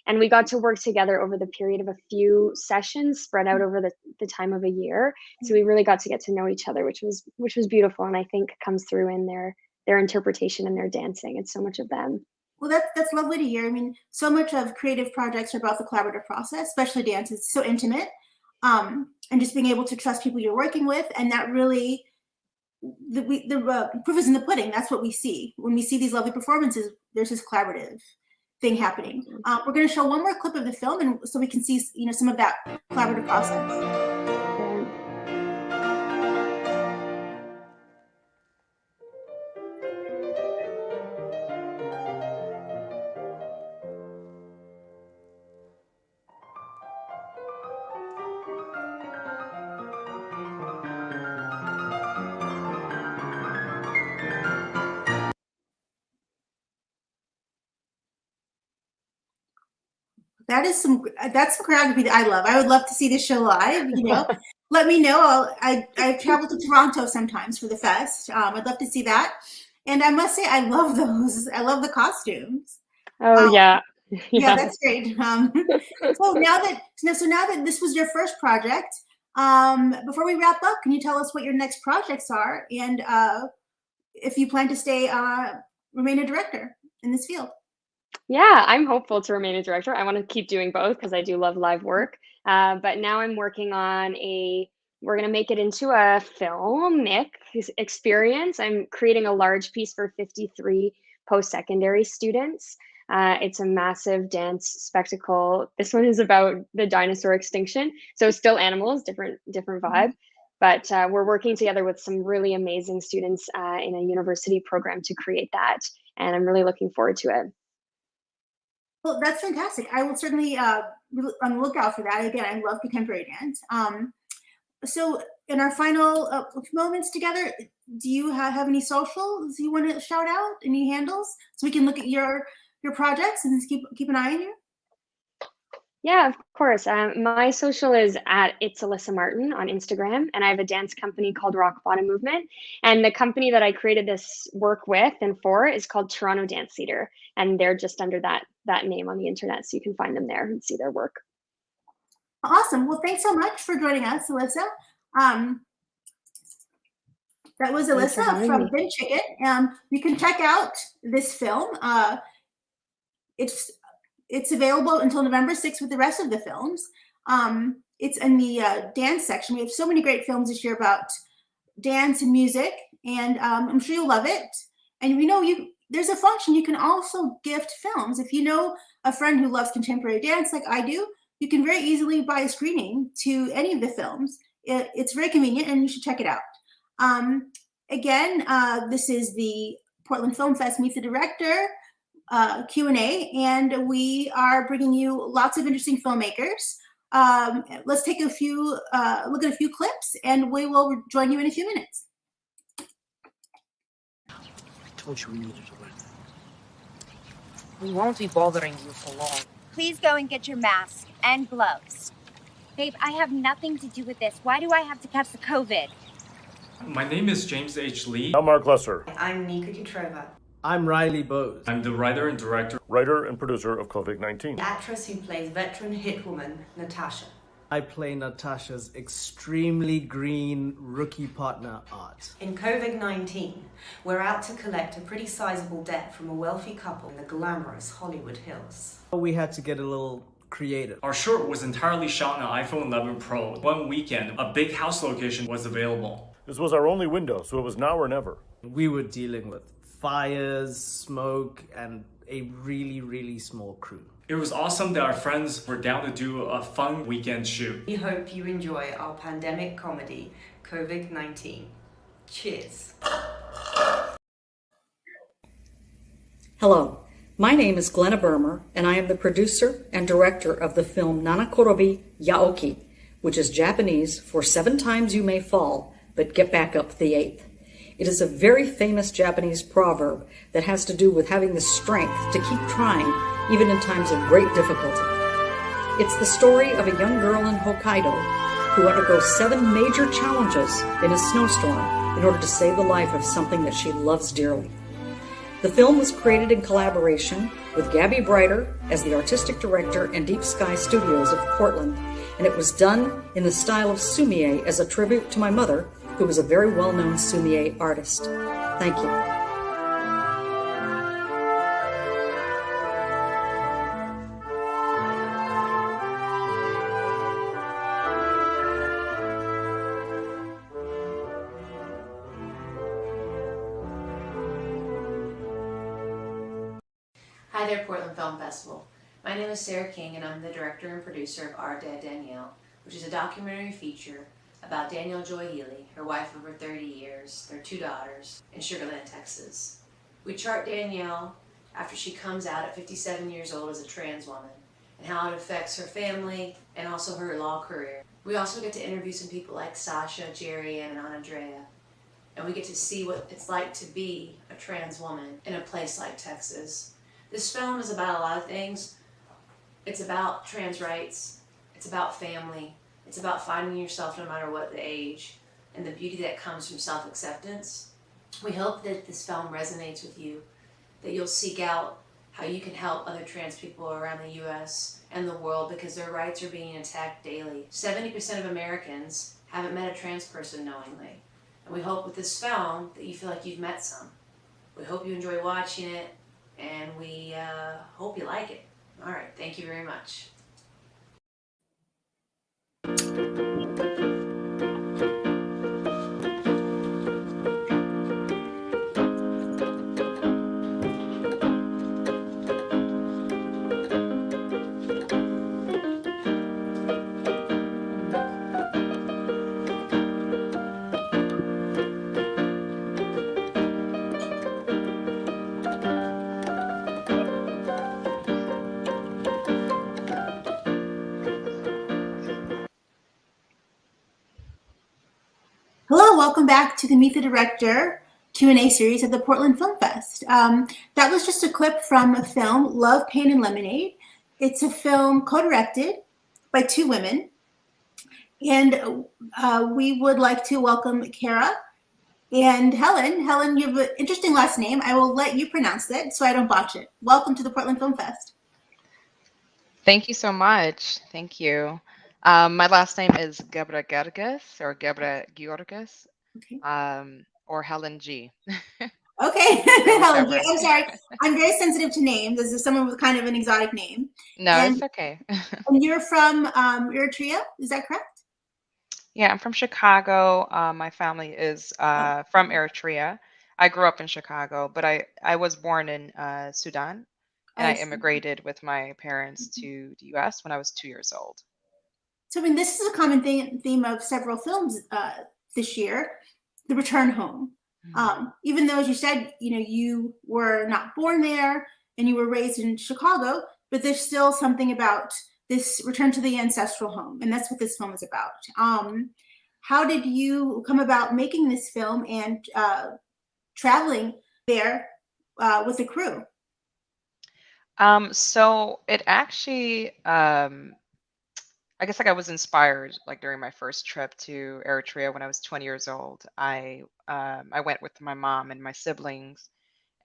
And we got to work together over the period of a few sessions spread out over the time of a year. So we really got to get to know each other, which was beautiful. And I think comes through in their interpretation and their dancing. It's so much of them. Well, that's lovely to hear. I mean, so much of creative projects are about the collaborative process, especially dance. It's so intimate, and just being able to trust people you're working with, and that really the proof is in the pudding. That's what we see when we see these lovely performances. There's this collaborative thing happening. We're going to show one more clip of the film, and so we can see some of that collaborative process. That's some choreography that I love. I would love to see this show live. Let me know. I've traveled to Toronto sometimes for the fest. I'd love to see that. And I must say, I love those. I love the costumes. Oh yeah. Yeah, that's great. So now that this was your first project, before we wrap up, can you tell us what your next projects are, and if you plan to remain a director in this field? Yeah, I'm hopeful to remain a director. I want to keep doing both because I do love live work. But now I'm working on we're going to make it into a filmic experience. I'm creating a large piece for 53 post-secondary students. It's a massive dance spectacle. This one is about the dinosaur extinction. So still animals, different vibe. But we're working together with some really amazing students in a university program to create that. And I'm really looking forward to it. Well, that's fantastic. I will certainly on the lookout for that. Again, I love contemporary dance. So in our final moments together, do you have any socials you want to shout out? Any handles so we can look at your projects and just keep an eye on you? Yeah, of course. My social is at It's Alyssa Martin on Instagram, and I have a dance company called Rock Bottom Movement. And the company that I created this work with and for is called Toronto Dance Theatre, and they're just under that name on the internet, so you can find them there and see their work. Awesome. Well, thanks so much for joining us, Alyssa. That was Alyssa from Big Chicken. You can check out this film. It's available until November 6th with the rest of the films. It's in the dance section. We have so many great films this year about dance and music, and I'm sure you'll love it. And we know there's a function you can also gift films. If you know a friend who loves contemporary dance like I do, you can very easily buy a screening to any of the films. It's very convenient, and you should check it out. Again, this is the Portland Film Fest Meet the Director Q&A, and we are bringing you lots of interesting filmmakers. Let's take a few look at a few clips, and we will join you in a few minutes. I told you we needed to run. We won't be bothering you for long. Please go and get your mask and gloves. Babe, I have nothing to do with this. Why do I have to catch the COVID? My name is James H. Lee. I'm Mark Lesser. I'm Nika Kutrova. I'm Riley Bose. I'm the writer and director. Writer and producer of COVID-19. The actress who plays veteran hit woman Natasha. I play Natasha's extremely green rookie partner, Art. In COVID-19, we're out to collect a pretty sizable debt from a wealthy couple in the glamorous Hollywood Hills. We had to get a little creative. Our short was entirely shot on an iPhone 11 Pro. One weekend, a big house location was available. This was our only window, so it was now or never. We were dealing with fires, smoke, and a really, really small crew. It was awesome that our friends were down to do a fun weekend shoot. We hope you enjoy our pandemic comedy, COVID-19. Cheers. Hello, my name is Glenna Bermer, and I am the producer and director of the film Nanakorobi Yaoki, which is Japanese for 7 times you may fall, but get back up the 8th. It is a very famous Japanese proverb that has to do with having the strength to keep trying, even in times of great difficulty. It's the story of a young girl in Hokkaido who undergoes 7 major challenges in a snowstorm in order to save the life of something that she loves dearly. The film was created in collaboration with Gabby Brighter as the artistic director and Deep Sky Studios of Portland, and it was done in the style of sumie as a tribute to my mother, who was a very well-known sumie artist. Thank you. Hi there, Portland Film Festival. My name is Sarah King, and I'm the director and producer of Our Dad Danielle, which is a documentary feature about Danielle Joy Healy, her wife of over 30 years, their 2 daughters, in Sugar Land, Texas. We chart Danielle after she comes out at 57 years old as a trans woman, and how it affects her family and also her law career. We also get to interview some people like Sasha, Jerry, and Andrea, and we get to see what it's like to be a trans woman in a place like Texas. This film is about a lot of things. It's about trans rights, it's about family, it's about finding yourself no matter what the age, and the beauty that comes from self-acceptance. We hope that this film resonates with you, that you'll seek out how you can help other trans people around the US and the world, because their rights are being attacked daily. 70% of Americans haven't met a trans person knowingly. And we hope with this film that you feel like you've met some. We hope you enjoy watching it, and we hope you like it. All right, thank you very much. Hello, welcome back to the Meet the Director Q&A series of the Portland Film Fest. That was just a clip from a film, Love, Pain, and Lemonade. It's a film co-directed by 2 women. And we would like to welcome Kara and Helen. Helen, you have an interesting last name. I will let you pronounce it so I don't botch it. Welcome to the Portland Film Fest. Thank you so much. Thank you. My last name is Gebra Gerges or Gebra Georges, or Helen G. Okay, So Helen, whichever. I'm sorry. I'm very sensitive to names. This is someone with kind of an exotic name. No, And, it's okay. and you're from Eritrea, is that correct? Yeah, I'm from Chicago. My family is from Eritrea. I grew up in Chicago, but I was born in Sudan, and I I see. immigrated with my parents to the US when I was 2 years old. So, I mean, this is a common theme of several films this year, the return home. Even though, as you said, you were not born there and you were raised in Chicago, but there's still something about this return to the ancestral home, and that's what this film is about. How did you come about making this film and traveling there with the crew? So it actually, I guess like I was inspired like during my first trip to Eritrea when I was 20 years old. I went with my mom and my siblings,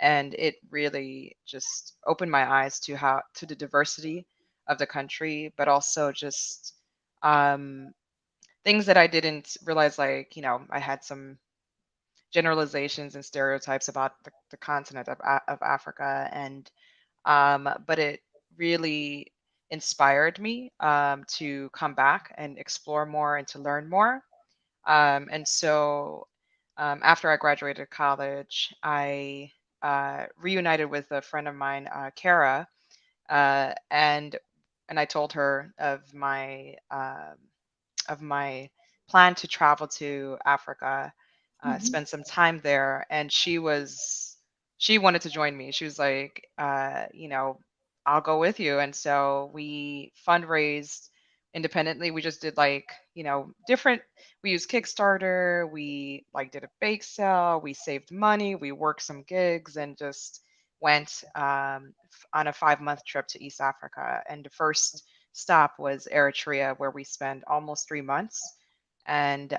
and it really just opened my eyes to the diversity of the country, but also just things that I didn't realize. Like I had some generalizations and stereotypes about the continent of Africa, and but it really inspired me to come back and explore more and to learn more. And so after I graduated college, I reunited with a friend of mine, Kara, and I told her of my plan to travel to Africa, spend some time there, and she wanted to join me. She was like, I'll go with you. And so we fundraised independently. We just did different, we used Kickstarter, we did a bake sale, we saved money, we worked some gigs, and just went on a 5-month trip to East Africa. And the first stop was Eritrea, where we spent almost 3 months. And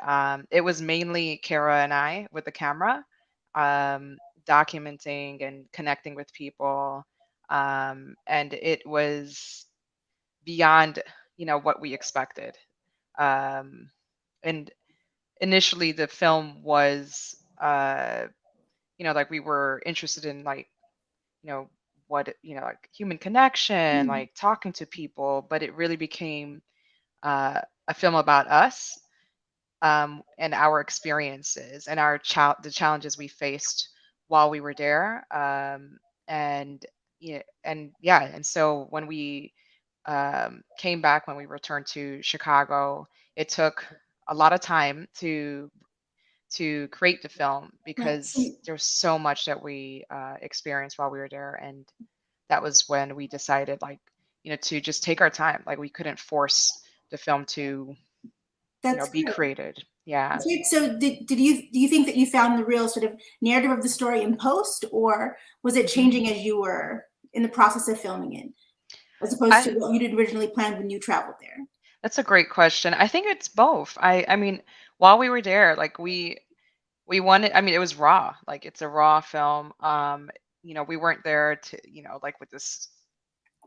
it was mainly Kara and I with the camera, documenting and connecting with people. And it was beyond, what we expected. And initially the film was, we were interested in what, human connection, talking to people, but it really became a film about us, and our experiences and the challenges we faced while we were there. And yeah, and so when we came back, when we returned to Chicago, it took a lot of time to create the film Right. So, because there was so much that we experienced while we were there, and that was when we decided, like, to just take our time. Like, we couldn't force the film to, that's be great. created. Yeah. That's great. So do you think that you found the real sort of narrative of the story in post, or was it changing as you were in the process of filming it, as opposed to what you did originally planned when you traveled there? That's a great question. I think it's both. I mean, while we were there, like, we wanted, I mean, it was raw. Like, it's a raw film. We weren't there to, like, with this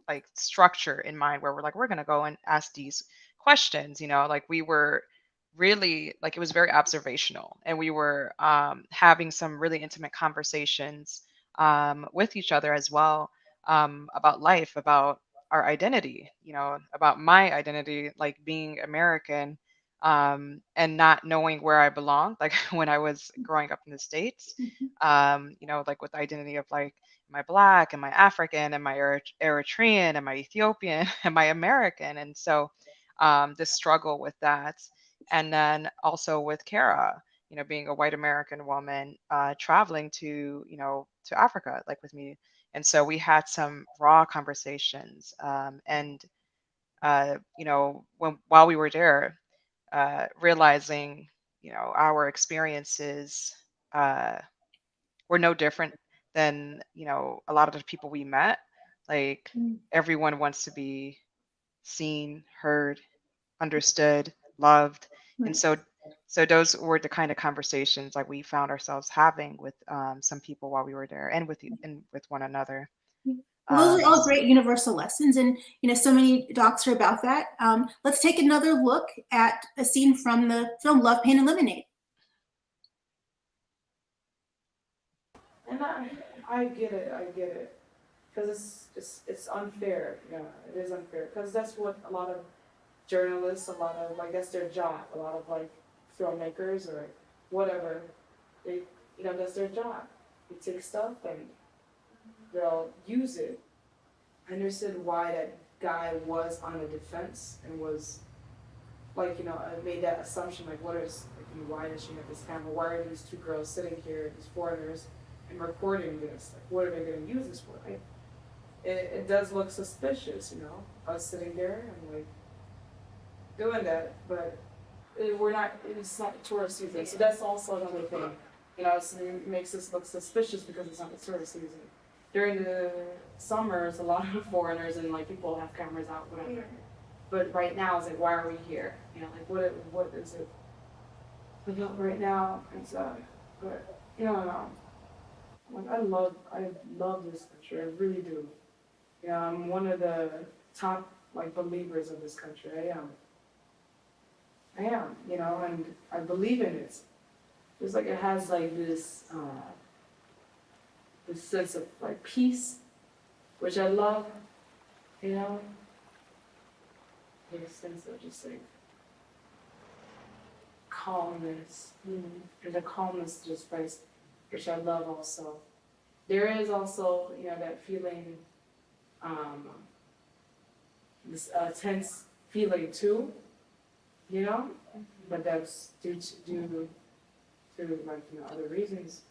like structure in mind where we're like, we're gonna go and ask these questions. Like, we were really, like, it was very observational, and we were having some really intimate conversations with each other as well, about life, about our identity, about my identity, like being American, and not knowing where I belonged, like when I was growing up in the States, like with the identity of, like, am I Black, am I African, am I Eritrean, am I Ethiopian, am I American? And so this struggle with that. And then also with Kara, being a white American woman traveling to Africa, like with me. And so we had some raw conversations. And while we were there, realizing, our experiences were no different than, a lot of the people we met. Like, everyone wants to be seen, heard, understood, loved. And Right. so those were the kind of conversations, like, we found ourselves having with some people while we were there, and with one another. Well, those are all great universal lessons, and so many docs are about that. Let's take another look at a scene from the film Love, Pain, and Lemonade. And I get it, because it's unfair. Yeah, it is unfair, because that's what a lot of journalists, a lot of, I guess, their job, a lot of, like, filmmakers or whatever, they, that's their job. They take stuff and they'll use it. I understood why that guy was on the defense and was, like, I made that assumption, like, why does she have this camera? Why are these two girls sitting here, these foreigners, and recording this? Like, what are they going to use this for? Like, it does look suspicious, us sitting there and, like, doing that, but it's not tourist season. So that's also another thing. It makes us look suspicious because it's not the tourist season. During the summers, a lot of foreigners and, like, people have cameras out, whatever. But right now, it's like, why are we here? Like, what is it? But right now, it's but like, I love this country. I really do. I'm one of the top, like, believers of this country. I am, and I believe in it. It's like it has, like, this sense of, like, peace, which I love, There's a sense of just, like, calmness. There's a calmness to this place, which I love also. There is also, that feeling, this tense feeling too, but that's due to like, other reasons,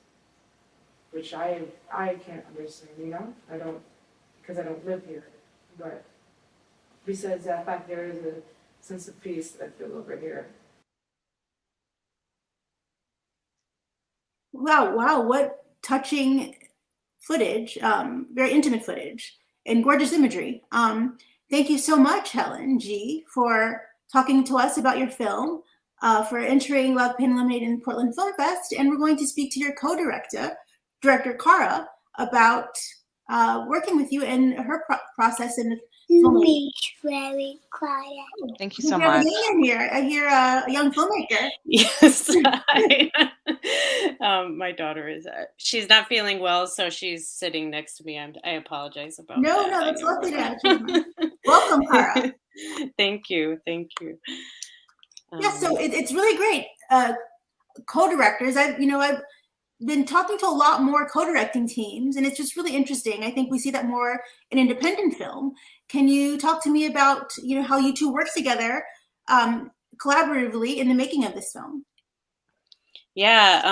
which I can't understand, I don't, because I don't live here. But besides that fact, there is a sense of peace that I feel over here. Wow, what touching footage, very intimate footage and gorgeous imagery. Thank you so much, Helen G, for talking to us about your film, for entering Love, Pain, and Lemonade in Portland Film Fest. And we're going to speak to your co-director, Director Kara, about working with you and her process in filmmaking. Very quiet. Thank you so much. I hear a young filmmaker. Yes. My daughter is, she's not feeling well, so she's sitting next to me. I apologize about that. No, that's lovely to have you. Welcome, Kara. Thank you. Yeah, so it's really great. Co-directors, I've been talking to a lot more co-directing teams, and it's just really interesting. I think we see that more in independent film. Can you talk to me about, you know, how you two work together collaboratively in the making of this film? Yeah,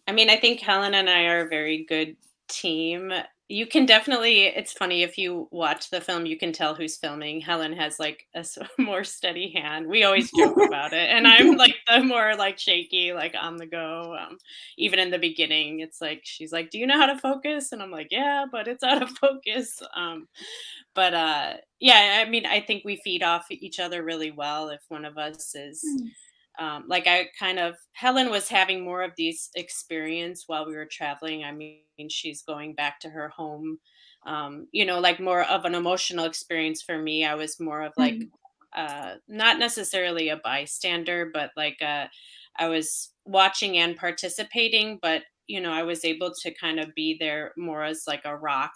I mean, I think Helen and I are a very good team. You can definitely, it's funny, if you watch the film, you can tell who's filming. Helen has like a more steady hand. We always joke about it. And I'm like the more like shaky, like on the go. Even in the beginning, it's like, she's like, do you know how to focus? And I'm like, yeah, but it's out of focus. Yeah, I mean, I think we feed off each other really well. If one of us is like, Helen was having more of these experience while we were traveling. I mean, she's going back to her home, you know, like more of an emotional experience. For me, I was more of like, not necessarily a bystander, but like, I was watching and participating, but, you know, I was able to kind of be there more as like a rock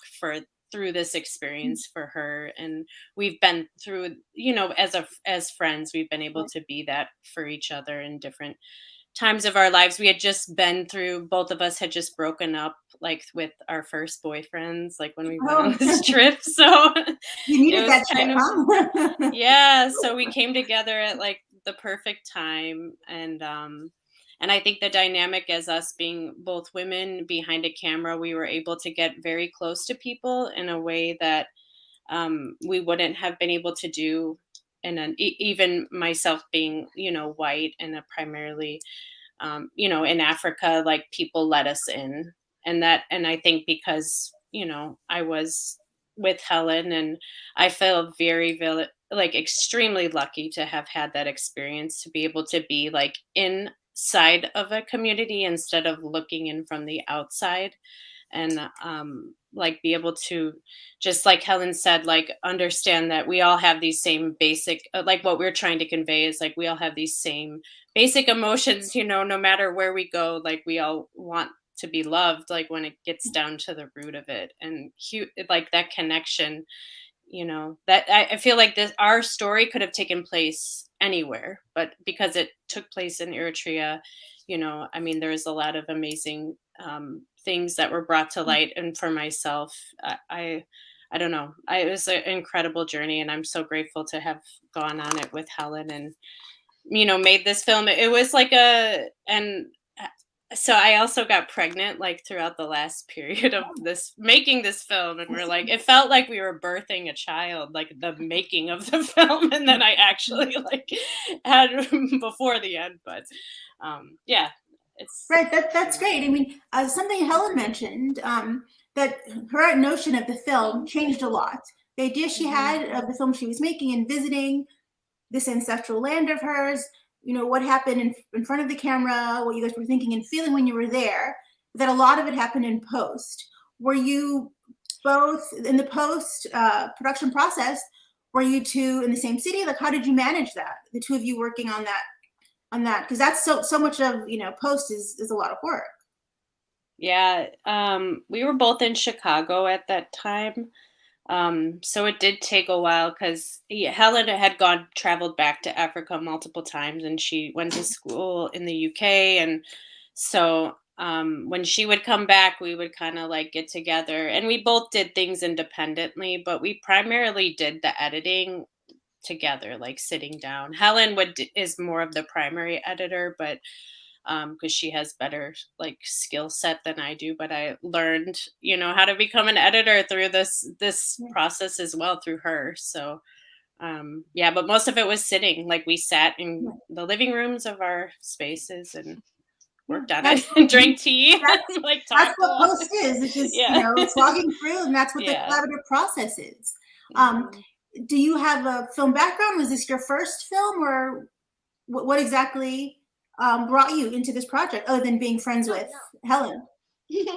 through this experience for her. And we've been through, you know, as friends, we've been able to be that for each other in different times of our lives. We had just been through, both of us had just broken up, like with our first boyfriends, like when we went on this trip. So you needed that kind trip, of, huh? yeah. So we came together at like the perfect time. And I think the dynamic, as us being both women behind a camera, we were able to get very close to people in a way that we wouldn't have been able to do. And even myself being, you know, white and primarily, you know, in Africa, like people let us in. And I think because, you know, I was with Helen, and I feel very, like extremely lucky to have had that experience, to be able to be like inside of a community instead of looking in from the outside. And like be able to, just like Helen said, like understand that we all have these same basic, like what we're trying to convey is like we all have these same basic emotions, you know, no matter where we go, like we all want to be loved, like when it gets down to the root of it. And like that connection, you know, that I feel like our story could have taken place anywhere, but because it took place in Eritrea, you know, I mean, there's a lot of amazing things that were brought to light. And for myself, I don't know, it was an incredible journey, and I'm so grateful to have gone on it with Helen and, you know, made this film. It was like so I also got pregnant like throughout the last period of making this film, and we're like, it felt like we were birthing a child, like the making of the film, and then I actually like had before the end. But yeah, it's right. That's great. I mean, something Helen mentioned, that her notion of the film changed a lot. The idea she had of the film she was making and visiting this ancestral land of hers, you know, what happened in front of the camera, what you guys were thinking and feeling when you were there, that a lot of it happened in post. Were you both in the post production process? Were you two in the same city? Like, how did you manage that? The two of you working on that? Because that's so much of, you know, post is a lot of work. Yeah, we were both in Chicago at that time. So it did take a while because Helen had traveled back to Africa multiple times, and she went to school in the UK. And so when she would come back, we would kind of like get together, and we both did things independently, but we primarily did the editing together, like sitting down. Helen is more of the primary editor, but because she has better like skill set than I do. But I learned, you know, how to become an editor through this process as well through her. So yeah, but most of it was sitting, like we sat in the living rooms of our spaces and worked on it and drank tea. Like that's what post is. It's just, you know, it's walking through, and that's what the collaborative process is. Do you have a film background? Was this your first film, or what exactly brought you into this project, other than being friends with Helen? Yeah,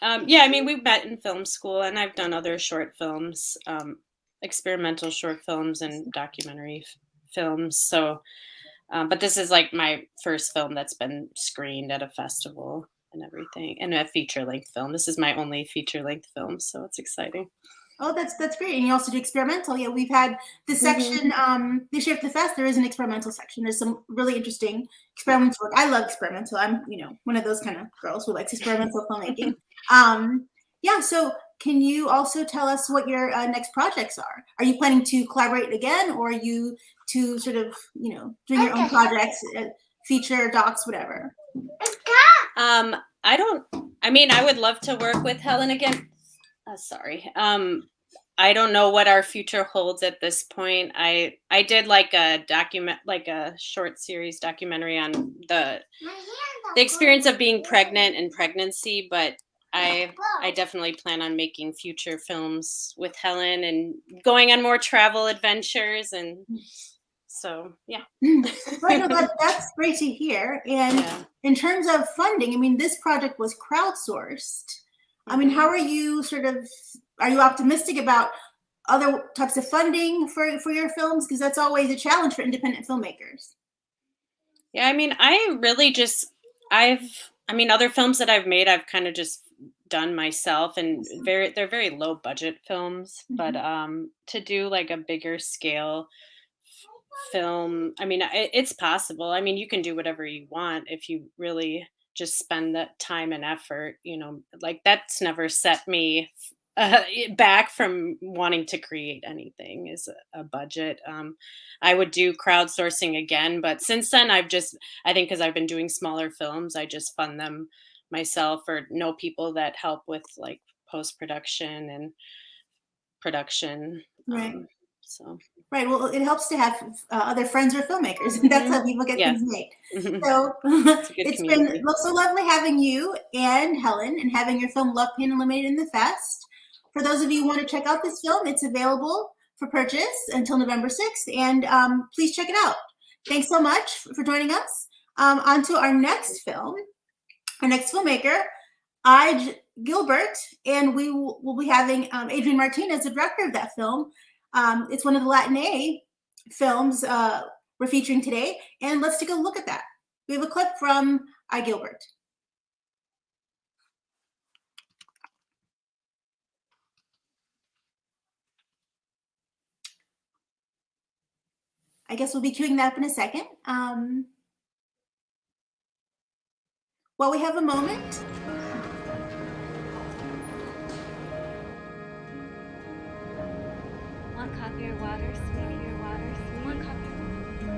I mean, we met in film school, and I've done other short films, experimental short films and documentary films. So, but this is like my first film that's been screened at a festival and everything, and a feature-length film. This is my only feature-length film, so it's exciting. Oh, that's great. And you also do experimental. Yeah, we've had this section this year at the fest. There is an experimental section. There's some really interesting experimental work. I love experimental. I'm one of those kind of girls who likes experimental filmmaking. Yeah. So can you also tell us what your next projects are? Are you planning to collaborate again, or are you to sort of doing your own projects, feature docs, whatever? I would love to work with Helen again. Sorry. I don't know what our future holds at this point. I did like a short series documentary on the experience of being pregnant and pregnancy, but I definitely plan on making future films with Helen and going on more travel adventures, and so yeah. Right, no, that's great to hear. And in terms of funding, I mean, this project was crowdsourced. I mean, how are you are you optimistic about other types of funding for your films? Because that's always a challenge for independent filmmakers. Yeah, I mean, other films that I've made, I've kind of just done myself, and they're very low budget films, but to do like a bigger scale film, I mean, it's possible. I mean, you can do whatever you want if you really just spend the time and effort, like that's never set me back from wanting to create anything, is a budget. I would do crowdsourcing again, but since then I think because I've been doing smaller films, I just fund them myself or know people that help with like post-production and production. Right. So right. Well, it helps to have other friends or filmmakers. That's how people get things made. So it's been so lovely having you and Helen, and having your film Love, Pain, Unlimited in the fest. For those of you who want to check out this film, it's available for purchase until November 6th, and please check it out. Thanks so much for joining us. On to our next film, our next filmmaker, I. Gilbert, and we will be having Adrian Martinez, the director of that film. It's one of the Latin films we're featuring today, and let's take a look at that. We have a clip from I. Gilbert. I guess we'll be queuing that up in a second. While we have a moment. Want coffee or water, sweetie, or water, sweetie? Want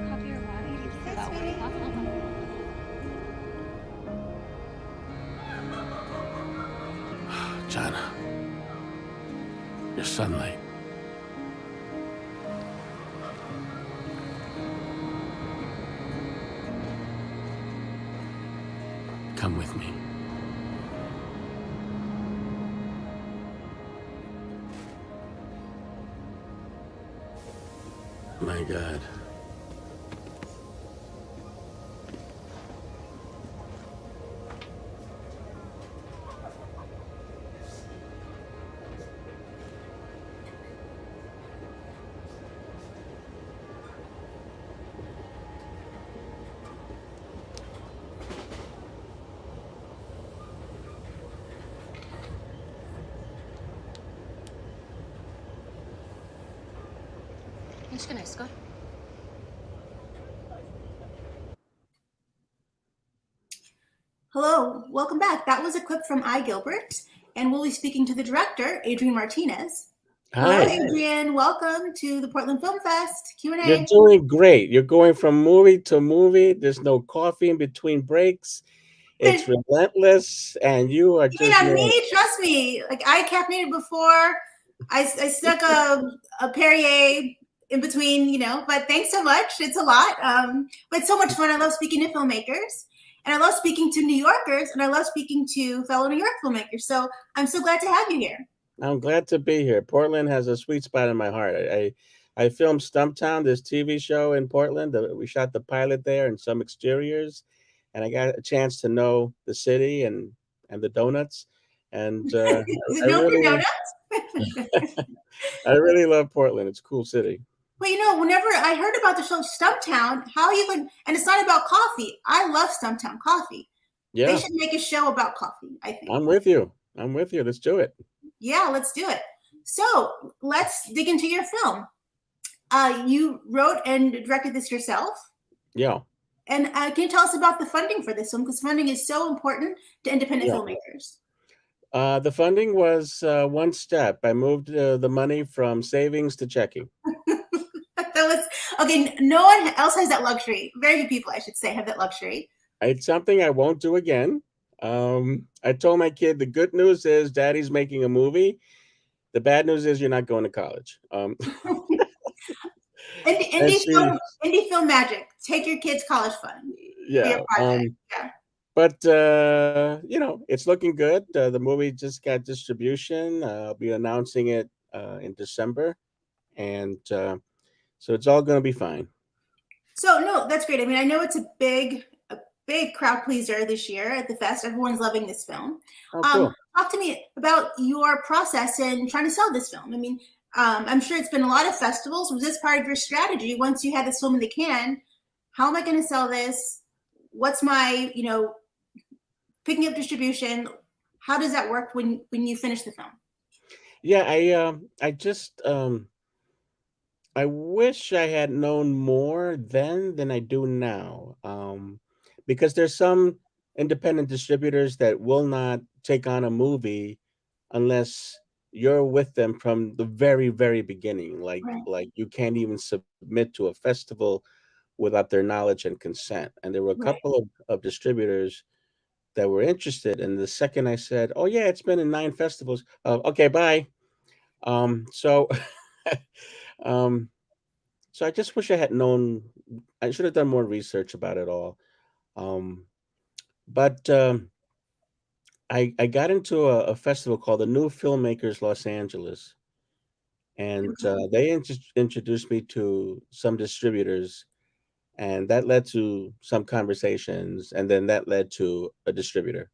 coffee or water? You feel that way. Jana, your sunlight. Come with me. My God. Hello, welcome back. That was a clip from I. Gilbert, and we'll be speaking to the director, Adrian Martinez. Hi. Hello, Adrian. Welcome to the Portland Film Fest Q&A. You're doing great. You're going from movie to movie. There's no coffee in between breaks. It's relentless, and you are just. Me, trust me. Like I caffeinated before. I stuck a Perrier in between, But thanks so much. It's a lot, but it's so much fun. I love speaking to filmmakers, and I love speaking to New Yorkers, and I love speaking to fellow New York filmmakers. So I'm so glad to have you here. I'm glad to be here. Portland has a sweet spot in my heart. I filmed Stumptown, this TV show in Portland. We shot the pilot there and some exteriors, and I got a chance to know the city and the donuts. And I really love Portland. It's a cool city. Well, whenever I heard about the show Stumptown, and it's not about coffee. I love Stumptown coffee. Yeah. They should make a show about coffee, I think. I'm with you. Let's do it. Yeah, let's do it. So let's dig into your film. You wrote and directed this yourself. Yeah. And can you tell us about the funding for this one? Because funding is so important to independent filmmakers. The funding was one step. I moved the money from savings to checking. That was okay. No one else has that luxury. Very few people, I should say, have that luxury. It's something I won't do again. I told my kid the good news is Daddy's making a movie. The bad news is you're not going to college. Indie film magic. Take your kids' college fund. Yeah. But it's looking good. The movie just got distribution. I'll be announcing it in December, and so it's all going to be fine. So no, that's great. I mean, I know it's a big crowd pleaser this year at the fest. Everyone's loving this film. Oh, cool. Talk to me about your process in trying to sell this film. I mean, I'm sure it's been a lot of festivals. Was this part of your strategy once you had this film in the can? How am I going to sell this? What's my, picking up distribution? How does that work when you finish the film? Yeah, I wish I had known more then than I do now. Because there's some independent distributors that will not take on a movie unless you're with them from the very, very beginning. Like you can't even submit to a festival without their knowledge and consent. And there were a couple of distributors that were interested. And the second I said, "Oh yeah, it's been in 9 festivals." Okay, bye. So I just wish I had known. I should have done more research about it all. But I got into a festival called the New Filmmakers Los Angeles, and they introduced me to some distributors, and that led to some conversations, and then that led to a distributor.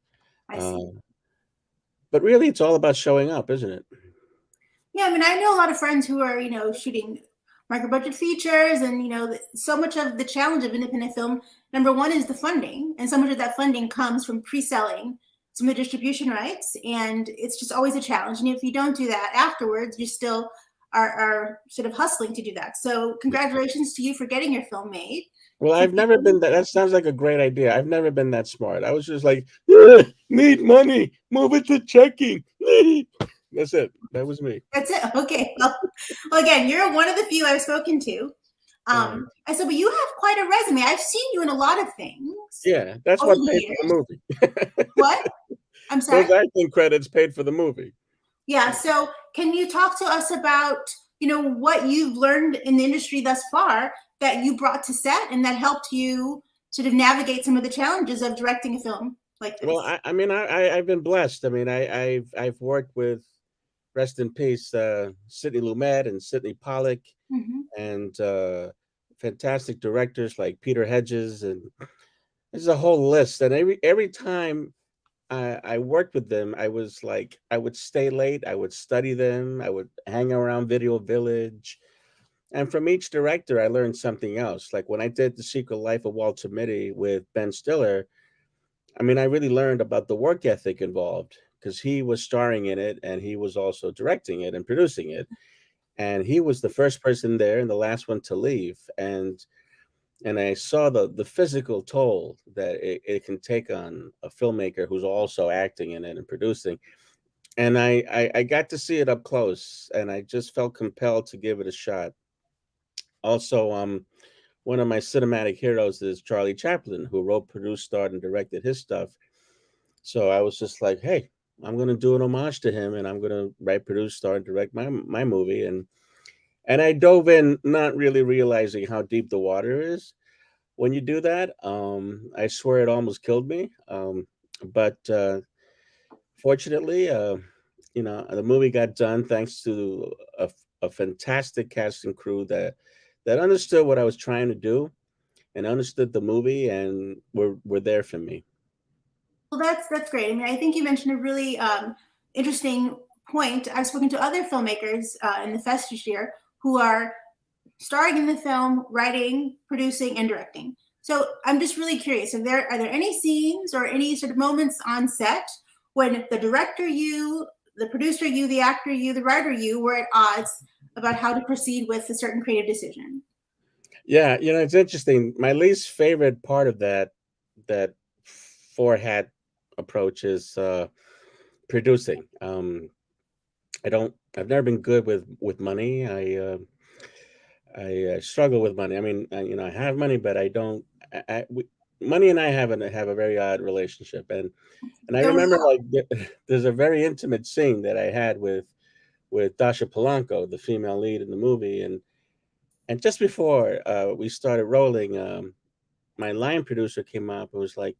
I see. But really, it's all about showing up, isn't it? Yeah, I mean, I know a lot of friends who are, shooting micro budget features, and so much of the challenge of independent film, number one, is the funding, and so much of that funding comes from pre-selling some of the distribution rights, and it's just always a challenge. And if you don't do that afterwards, you still are sort of hustling to do that. So congratulations to you for getting your film made. Well, I've never been that. That sounds like a great idea. I've never been that smart. I was just like, need money, move it to checking. That's it. That was me. That's it. Okay. Well, again, you're one of the few I've spoken to. And so, but you have quite a resume. I've seen you in a lot of things. Yeah, that's what paid for the movie. What? I'm sorry. Those acting credits paid for the movie. Yeah. So, can you talk to us about what you've learned in the industry thus far that you brought to set and that helped you sort of navigate some of the challenges of directing a film like this? Well, I've been blessed. I mean, I've worked with, rest in peace, Sidney Lumet and Sidney Pollack, and fantastic directors like Peter Hedges, and there's a whole list. And every time I worked with them, I was like, I would stay late, I would study them, I would hang around Video Village. And from each director, I learned something else. Like when I did The Secret Life of Walter Mitty with Ben Stiller, I mean, I really learned about the work ethic involved, because he was starring in it and he was also directing it and producing it. And he was the first person there and the last one to leave. And I saw the physical toll that it can take on a filmmaker who's also acting in it and producing. And I got to see it up close, and I just felt compelled to give it a shot. Also, one of my cinematic heroes is Charlie Chaplin, who wrote, produced, starred, and directed his stuff. So I was just like, hey, I'm going to do an homage to him, and I'm going to write, produce, star, and direct my movie. And I dove in not really realizing how deep the water is when you do that. I swear it almost killed me. But fortunately, the movie got done thanks to a fantastic cast and crew that understood what I was trying to do and understood the movie and were there for me. Well, that's great. I mean, I think you mentioned a really interesting point. I've spoken to other filmmakers in the fest this year who are starring in the film, writing, producing, and directing. So I'm just really curious, are there any scenes or any sort of moments on set when the director, the the producer you, the actor you, the writer you were at odds about how to proceed with a certain creative decision. Yeah, it's interesting. My least favorite part of that four hat approach is producing. I've never been good with money. I struggle with money. I mean, I have money, but I don't. Money and I have a very odd relationship, and I remember there's a very intimate scene that I had with Dasha Polanco, the female lead in the movie, and just before we started rolling, my line producer came up and was like,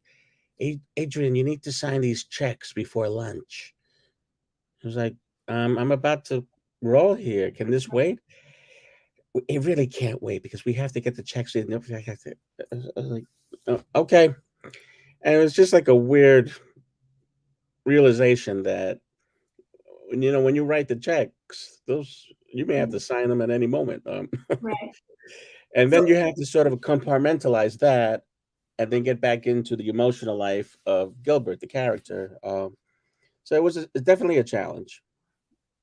Adrian, you need to sign these checks before lunch. I was like, I'm about to roll here. Can this wait? It really can't wait because we have to get the checks in. I was like, oh, okay. And it was just like a weird realization that when you write the checks, those you may have to sign them at any moment. Right. And then you have to sort of compartmentalize that and then get back into the emotional life of Gilbert, the character. So it's definitely a challenge.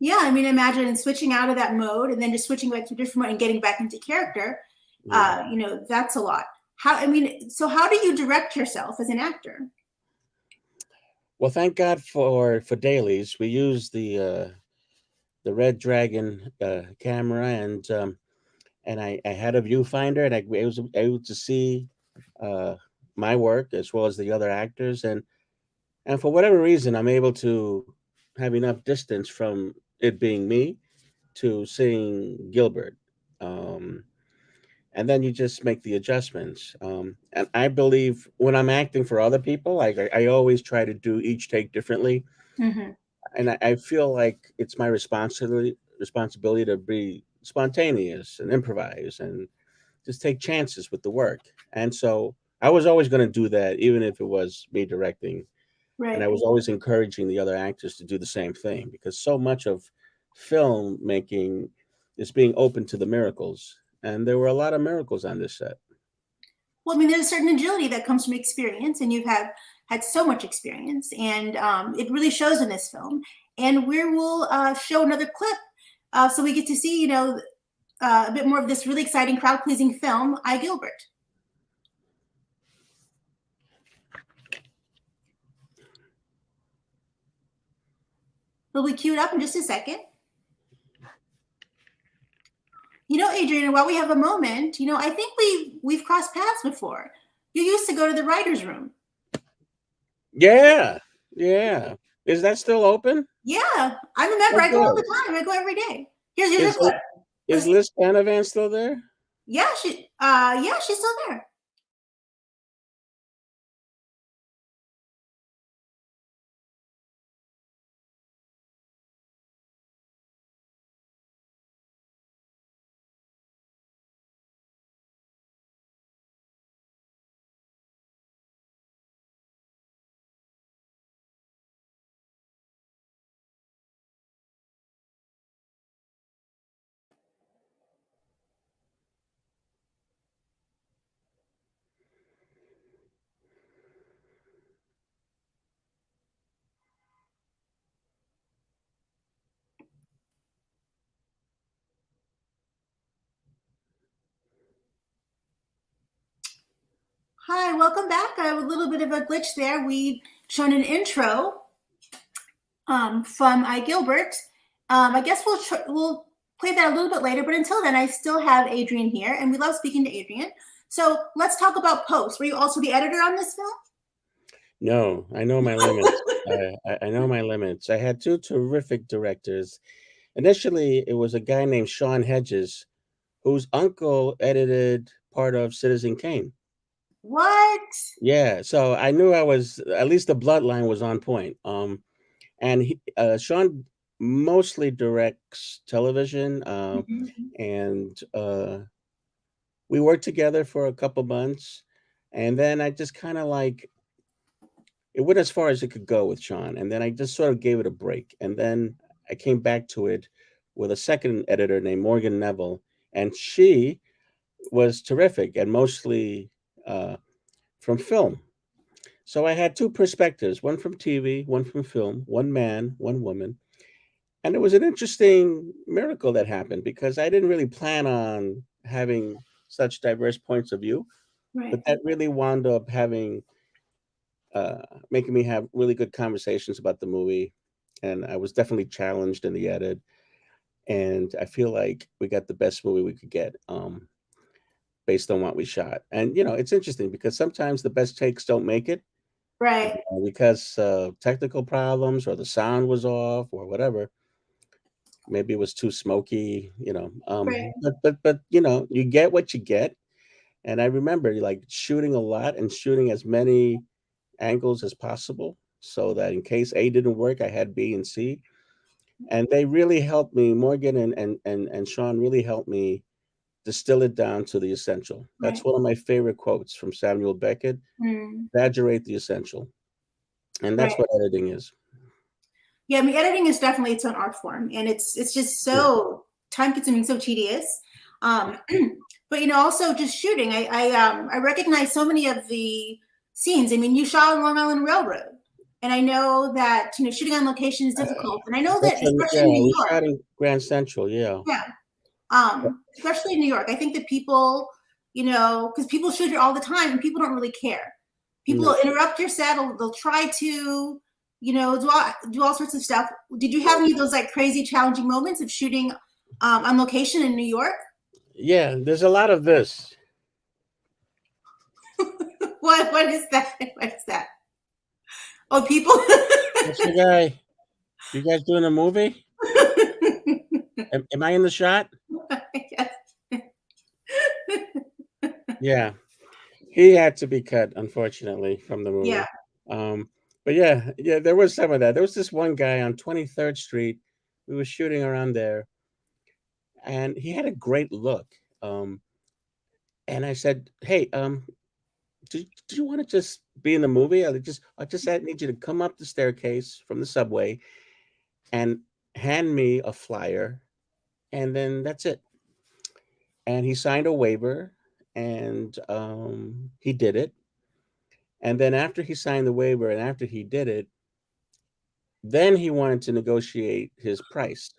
Yeah, I mean, imagine switching out of that mode and then just switching back to a different mode and getting back into character. Yeah. That's a lot. So how do you direct yourself as an actor? Well, thank God for dailies. We use the Red Dragon camera, and I had a viewfinder, and I was able to see my work as well as the other actors, and for whatever reason, I'm able to have enough distance from it being me to seeing Gilbert. And then you just make the adjustments. And I believe when I'm acting for other people, I always try to do each take differently. Mm-hmm. And I feel like it's my responsibility to be spontaneous and improvise and just take chances with the work. And so I was always going to do that, even if it was me directing. Right. And I was always encouraging the other actors to do the same thing, because so much of film making is being open to the miracles. And there were a lot of miracles on this set. Well, I mean, there's a certain agility that comes from experience, and you've had so much experience, and it really shows in this film. And we'll show another clip so we get to see, a bit more of this really exciting, crowd-pleasing film, I, Gilbert. It'll be queued up in just a second. Adrian, while we have a moment, I think we've crossed paths before. You used to go to the writer's room. Yeah. Is that still open? Yeah, I remember. I go all the time. I go every day. Here's a clip. Is Liz Canavan still there? Yeah, she's still there. Hi, welcome back. I have a little bit of a glitch there. We've shown an intro from I, Gilbert. I guess we'll play that a little bit later, but until then, I still have Adrian here, and we love speaking to Adrian. So let's talk about post. Were you also the editor on this film? No, I know my limits. I know my limits. I had two terrific directors. Initially, it was a guy named Sean Hedges, whose uncle edited part of Citizen Kane. What? Yeah, so I knew I was, at least the bloodline was on point. And Sean mostly directs television, and we worked together for a couple months, and then I just kind of it went as far as it could go with Sean, and then I just sort of gave it a break, and then I came back to it with a second editor named Morgan Neville, and she was terrific and mostly from film. So I had two perspectives, one from TV, one from film, one man, one woman. And it was an interesting miracle that happened because I didn't really plan on having such diverse points of view, Right. but that really wound up having making me have really good conversations about the movie, and I was definitely challenged in the edit, and I feel like we got the best movie we could get based on what we shot. And it's interesting because sometimes the best takes don't make it Right. because technical problems or the sound was off or whatever. Maybe it was too smoky, Right. but you get what you get. And I remember like shooting a lot and shooting as many angles as possible so that in case A didn't work, I had B and C. And they really helped me. Morgan and Sean really helped me distill it down to the essential. That's Right. one of my favorite quotes from Samuel Beckett. Mm. Exaggerate the essential. And that's Right. what editing is. Yeah, I mean, editing is definitely its own art form, and it's just so time consuming, so tedious. But also just shooting. I recognize so many of the scenes. I mean, you shot on Long Island Railroad, and I know that shooting on location is difficult, and I know that especially in New we York. shot in Grand Central, yeah. Yeah. Especially in New York, I think that people, because people shoot here all the time, and people don't really care. People No. will interrupt your set. They'll try to, do all sorts of stuff. Did you have any of those like crazy challenging moments of shooting on location in New York? Yeah, there's a lot of this. What is that? What is that? Oh, people. What's the guy? You guys doing a movie? Am I in the shot? Yes. Yeah. He had to be cut, unfortunately, from the movie. Yeah. But yeah, there was some of that. There was this one guy on 23rd Street. We were shooting around there, and he had a great look. And I said, "Hey, do you want to just be in the movie? I just need you to come up the staircase from the subway and hand me a flyer, and then that's it." And he signed a waiver, and he did it. And then after he signed the waiver and after he did it, then he wanted to negotiate his price.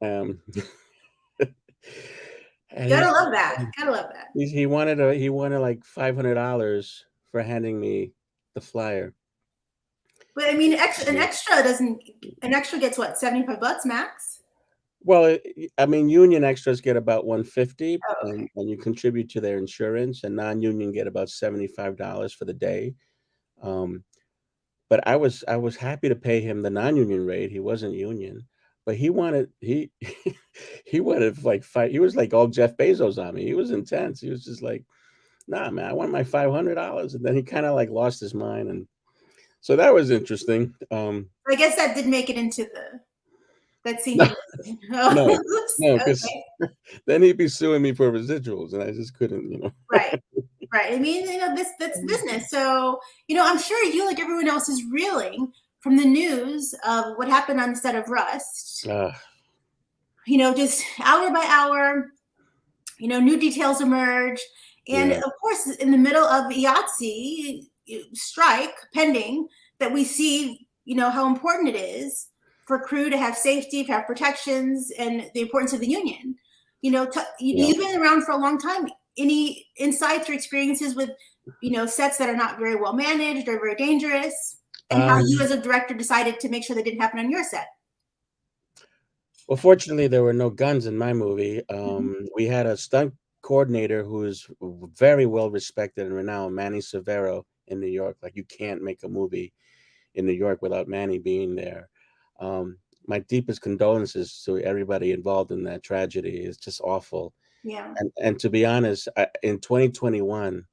And Gotta love that. Gotta love that. he wanted like $500 for handing me the flyer. But I mean, an extra gets what, $75 max? Well, I mean, union extras get about $150, Oh, okay. and you contribute to their insurance, and non-union get about $75 for the day. But I was happy to pay him the non-union rate. He wasn't union, but he wanted he wanted like fight. He was like all Jeff Bezos on me. He was intense. He was just like, "Nah, man, I want my $500." And then he kind of like lost his mind, and so that was interesting. I guess that did make it into that scene. No, because Okay. then he'd be suing me for residuals, and I just couldn't. Right. Right. I mean, that's business. So, I'm sure you, like everyone else, is reeling from the news of what happened on the set of Rust. Just hour by hour, new details emerge. And Yeah. of course, in the middle of IATSE strike pending, that we see, how important it is for crew to have safety, to have protections, and the importance of the union. You've been around for a long time. Any insights or experiences with, sets that are not very well managed or very dangerous, and how you as a director decided to make sure that didn't happen on your set? Well, fortunately, there were no guns in my movie. We had a stunt coordinator who is very well respected and renowned, Manny Severo, in New York. Like, you can't make a movie in New York without Manny being there. My deepest condolences to everybody involved in that tragedy. It's just awful. Yeah. And to be honest, in 2021,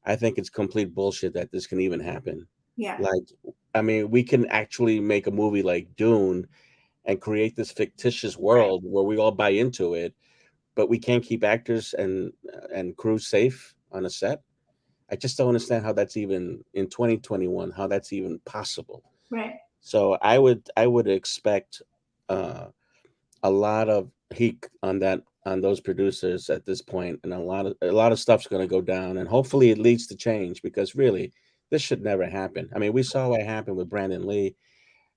I think it's complete bullshit that this can even happen. Yeah. Like, I mean, we can actually make a movie like Dune and create this fictitious world where we all buy into it, but we can't keep actors and crew safe on a set. I just don't understand how that's even in 2021, how that's even possible. Right. So I would expect a lot of heat on those producers at this point, and a lot of stuff's going to go down, and hopefully it leads to change, because really this should never happen. I mean, we saw what happened with Brandon Lee,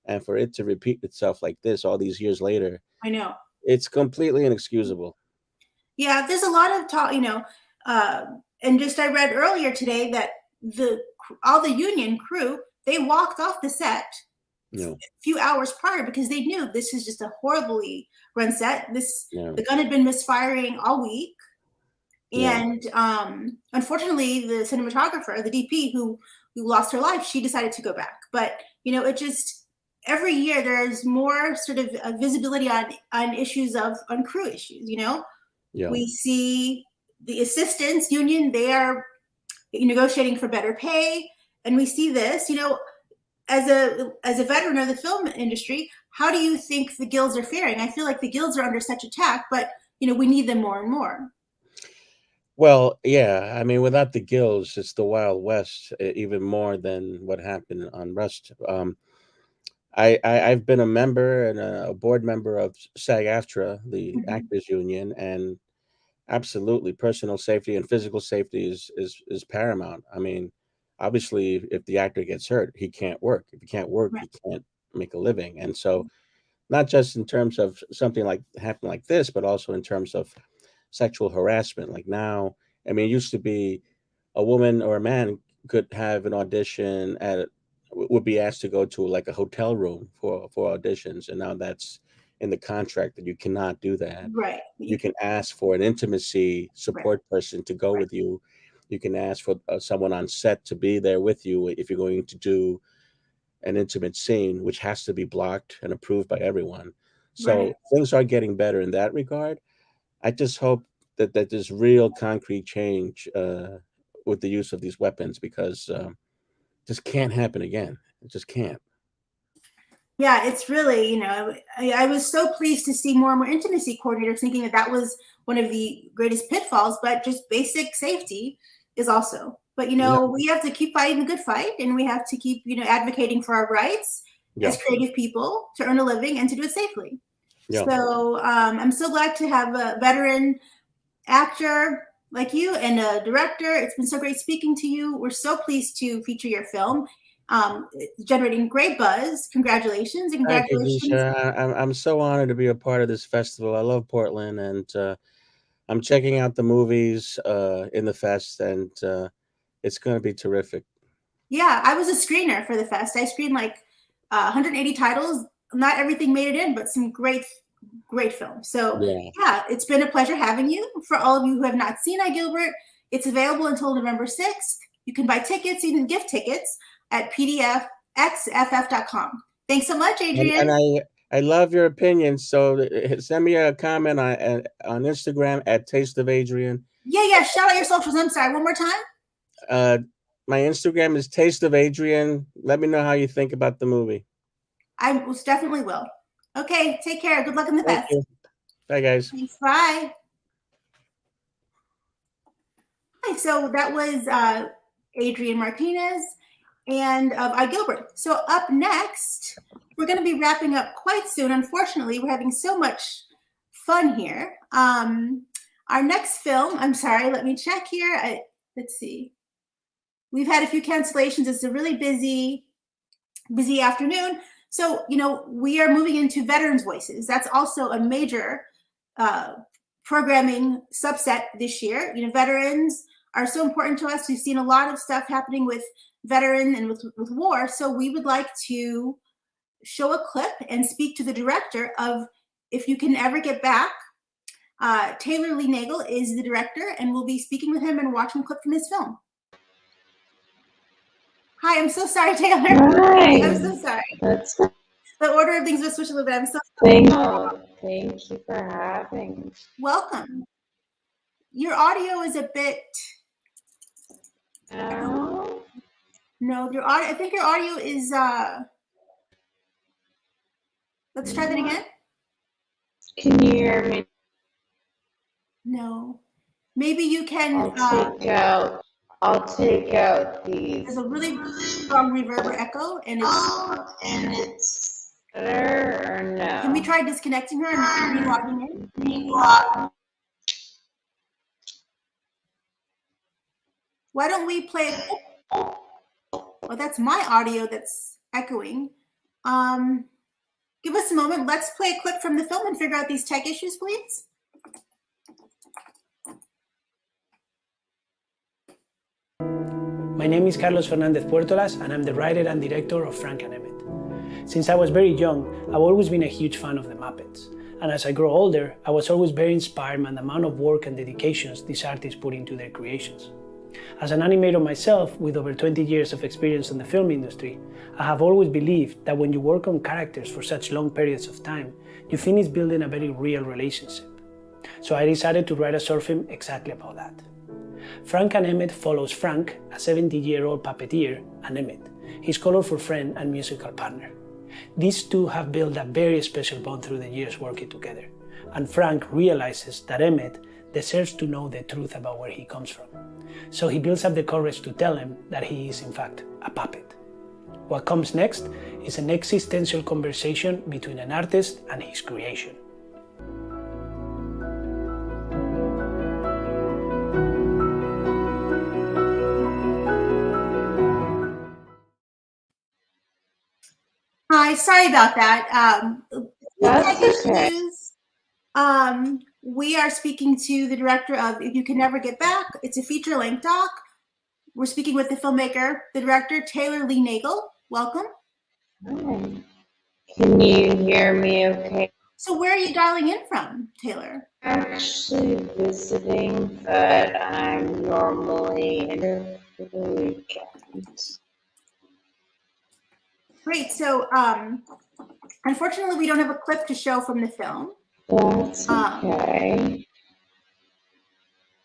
and for it to repeat itself like this all these years later, I know. it's completely inexcusable. Yeah, there's a lot of talk, and just I read earlier today that all the union crew, they walked off the set a few hours prior because they knew this is just a horribly run set. The gun had been misfiring all week. And unfortunately, the cinematographer, the DP who lost her life, she decided to go back. But, it just, every year there's more sort of visibility on issues on crew issues, We see the assistants union, they are negotiating for better pay. And we see this, as a veteran of the film industry, how do you think the guilds are faring? I feel like the guilds are under such attack, but, we need them more and more. Well, yeah, I mean, without the guilds, it's the Wild West, even more than what happened on Rust. I've been a member and a board member of SAG-AFTRA, the actors union, and absolutely, personal safety and physical safety is paramount. I mean, obviously, if the actor gets hurt, he can't work. If he can't work, he can't make a living. And so, not just in terms of something like happened like this, but also in terms of sexual harassment. Like now, I mean, it used to be a woman or a man could have an audition would be asked to go to like a hotel room for auditions, and now that's in the contract that you cannot do that. Right. You can ask for an intimacy support person to go with you. You can ask for someone on set to be there with you if you're going to do an intimate scene, which has to be blocked and approved by everyone. So things are getting better in that regard. I just hope that there's real concrete change with the use of these weapons, because this can't happen again. It just can't. Yeah, it's really, I was so pleased to see more and more intimacy coordinators thinking that was one of the greatest pitfalls, but just basic safety is also. But, we have to keep fighting the good fight, and we have to keep, advocating for our rights as creative people to earn a living and to do it safely. Yeah. So I'm so glad to have a veteran actor like you and a director. It's been so great speaking to you. We're so pleased to feature your film. It's generating great buzz. Congratulations. And congratulations. Thank you, Lisa. I'm so honored to be a part of this festival. I love Portland, and I'm checking out the movies in the fest, and it's going to be terrific. Yeah, I was a screener for the fest. I screened like 180 titles. Not everything made it in, but some great films. So yeah, it's been a pleasure having you. For all of you who have not seen I, Gilbert, it's available until November 6th. You can buy tickets, even gift tickets at pdfxff.com. Thanks so much, Adrian. And I love your opinion. So send me a comment on Instagram at Taste of Adrian. Yeah. Shout out your socials. I'm sorry. One more time. My Instagram is Taste of Adrian. Let me know how you think about the movie. I most definitely will. Okay, take care. Good luck in the fest. Bye, guys. Thanks. Bye. Hi, so that was Adrian Martinez and of I, Gilbert. So up next, we're going to be wrapping up quite soon. Unfortunately, we're having so much fun here. Our next film, I'm sorry, let me check here. Let's see. We've had a few cancellations. It's a really busy afternoon. So, we are moving into Veterans Voices. That's also a major programming subset this year. Veterans are so important to us. We've seen a lot of stuff happening with veteran and with war. So we would like to show a clip and speak to the director of If You Can Ever Get Back. Taylor Lee Nagel is the director, and we'll be speaking with him and watching a clip from his film. Hi, I'm so sorry, Taylor. Hi. I'm so sorry. That's the order of things was switched a little bit. I'm so sorry. Thank you for having me. Welcome. Your audio is a bit. No, your audio. I think your audio is. Let's try that again. Can you hear me? No. Maybe you can. I'll take out these. There's a really, really strong reverb or echo, and it's better or no? Can we try disconnecting her and re-logging in? Why don't we play? Well, that's my audio that's echoing. Give us a moment. Let's play a clip from the film and figure out these tech issues, please. My name is Carlos Fernandez Puertolas, and I'm the writer and director of Frank and Emmett. Since I was very young, I've always been a huge fan of the Muppets. And as I grow older, I was always very inspired by the amount of work and dedications these artists put into their creations. As an animator myself, with over 20 years of experience in the film industry, I have always believed that when you work on characters for such long periods of time, you finish building a very real relationship. So I decided to write a short film exactly about that. Frank and Emmett follows Frank, a 70-year-old puppeteer, and Emmett, his colorful friend and musical partner. These two have built a very special bond through the years working together, and Frank realizes that Emmett deserves to know the truth about where he comes from. So he builds up the courage to tell him that he is in fact a puppet. What comes next is an existential conversation between an artist and his creation. Hi, sorry about that. That's okay. We are speaking to the director of If You Can Never Get Back. It's a feature-length doc. We're speaking with the filmmaker, the director, Taylor Lee Nagel. Welcome. Hi. Can you hear me okay? So where are you dialing in from, Taylor? Actually visiting, but I'm normally in for the weekend. Great. So unfortunately, we don't have a clip to show from the film. That's okay.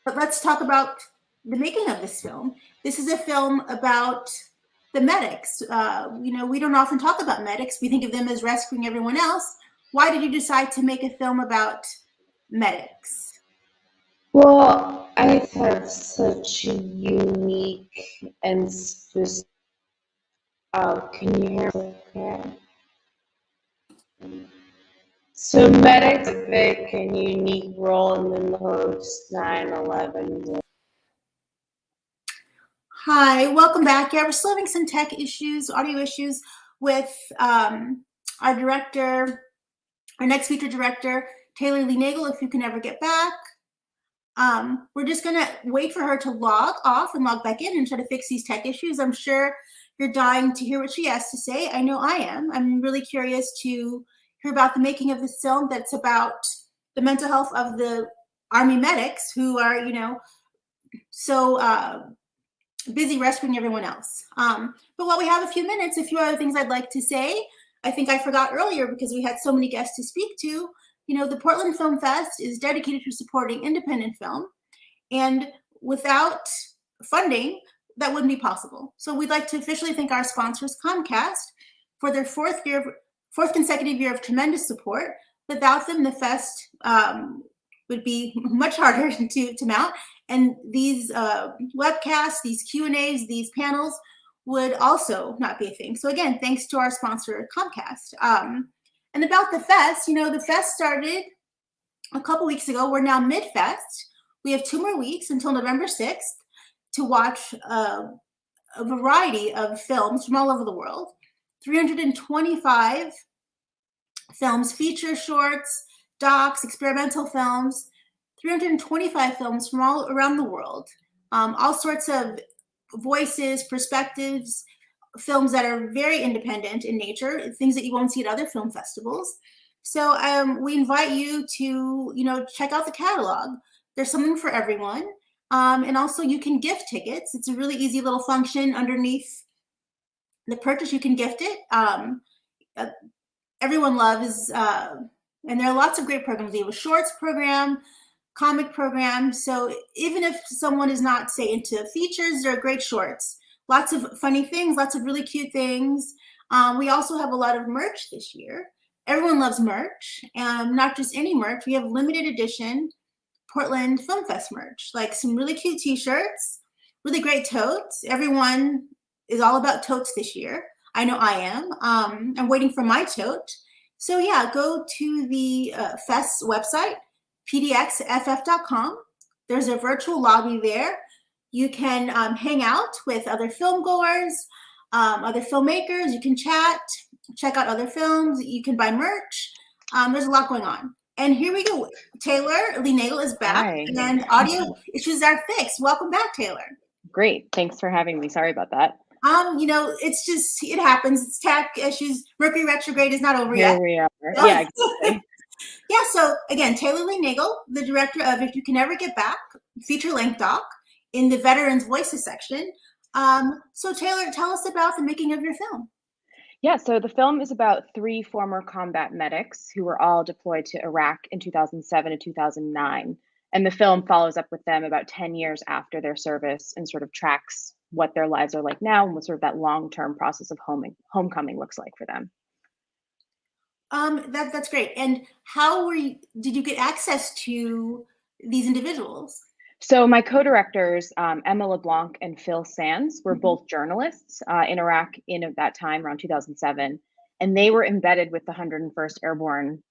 But let's talk about the making of this film. This is a film about the medics. We don't often talk about medics. We think of them as rescuing everyone else. Why did you decide to make a film about medics? Well, I have such a unique and specific. Oh, can you hear me okay? So medics play a unique role in the post 9/11. Hi, welcome back. Yeah, we're still having some tech issues, audio issues with our director, our next feature director, Taylor Lee Nagel, If You Can Ever Get Back. We're just gonna wait for her to log off and log back in and try to fix these tech issues. I'm sure you're dying to hear what she has to say. I know I am. I'm really curious to hear about the making of this film that's about the mental health of the Army medics who are, so busy rescuing everyone else. But while we have a few minutes, a few other things I'd like to say. I think I forgot earlier because we had so many guests to speak to. The Portland Film Fest is dedicated to supporting independent film. And without funding, that wouldn't be possible. So we'd like to officially thank our sponsors, Comcast, for their fourth consecutive year of tremendous support. Without them, the fest would be much harder to mount. And these webcasts, these Q&As, these panels would also not be a thing. So again, thanks to our sponsor, Comcast. And about the fest, the fest started a couple weeks ago. We're now mid-fest. We have 2 more weeks until November 6th to watch a variety of films from all over the world. 325 films, feature shorts, docs, experimental films, 325 films from all around the world. All sorts of voices, perspectives, films that are very independent in nature, things that you won't see at other film festivals. So we invite you to, check out the catalog. There's something for everyone. And also you can gift tickets. It's a really easy little function underneath the purchase. You can gift it. Everyone loves, and there are lots of great programs. We have a shorts program, comic program. So even if someone is not, say, into features, there are great shorts. Lots of funny things, lots of really cute things. We also have a lot of merch this year. Everyone loves merch, not just any merch. We have limited edition Portland Film Fest merch, like some really cute t-shirts, really great totes. Everyone is all about totes this year. I know I am. I'm waiting for my tote. So yeah, go to the Fest website, pdxff.com. There's a virtual lobby there. You can hang out with other film goers. other filmmakers. You can chat, check out other films. You can buy merch. There's a lot going on. And here we go. Taylor Lee Nagel is back, Hi. and audio issues are fixed. Welcome back, Taylor. Great. Thanks for having me. Sorry about that. It's just, it happens. It's tech issues. Mercury retrograde is not over yet. Here we are. Yeah, exactly. Yeah, so again, Taylor Lee Nagel, the director of If You Can Never Get Back, feature-length doc in the Veterans Voices section. So Taylor, tell us about the making of your film. Yeah, so the film is about 3 former combat medics who were all deployed to Iraq in 2007 and 2009. And the film follows up with them about 10 years after their service and sort of tracks what their lives are like now and what sort of that long-term process of homecoming looks like for them. That's great. And how did you get access to these individuals? So my co-directors, Emma LeBlanc and Phil Sands, were both journalists in Iraq at that time, around 2007. And they were embedded with the 101st Airborne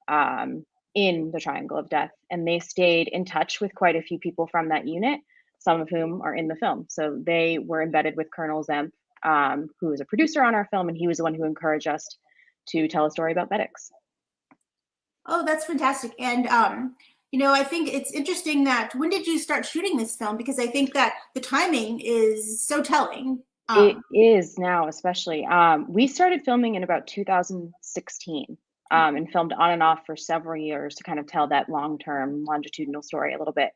in the Triangle of Death. And they stayed in touch with quite a few people from that unit, some of whom are in the film. So they were embedded with Colonel Zemp, who was a producer on our film, and he was the one who encouraged us to tell a story about medics. Oh, that's fantastic. And I think it's interesting that when did you start shooting this film? Because I think that the timing is so telling. It is now, especially. We started filming in about 2016 and filmed on and off for several years to kind of tell that long-term longitudinal story a little bit.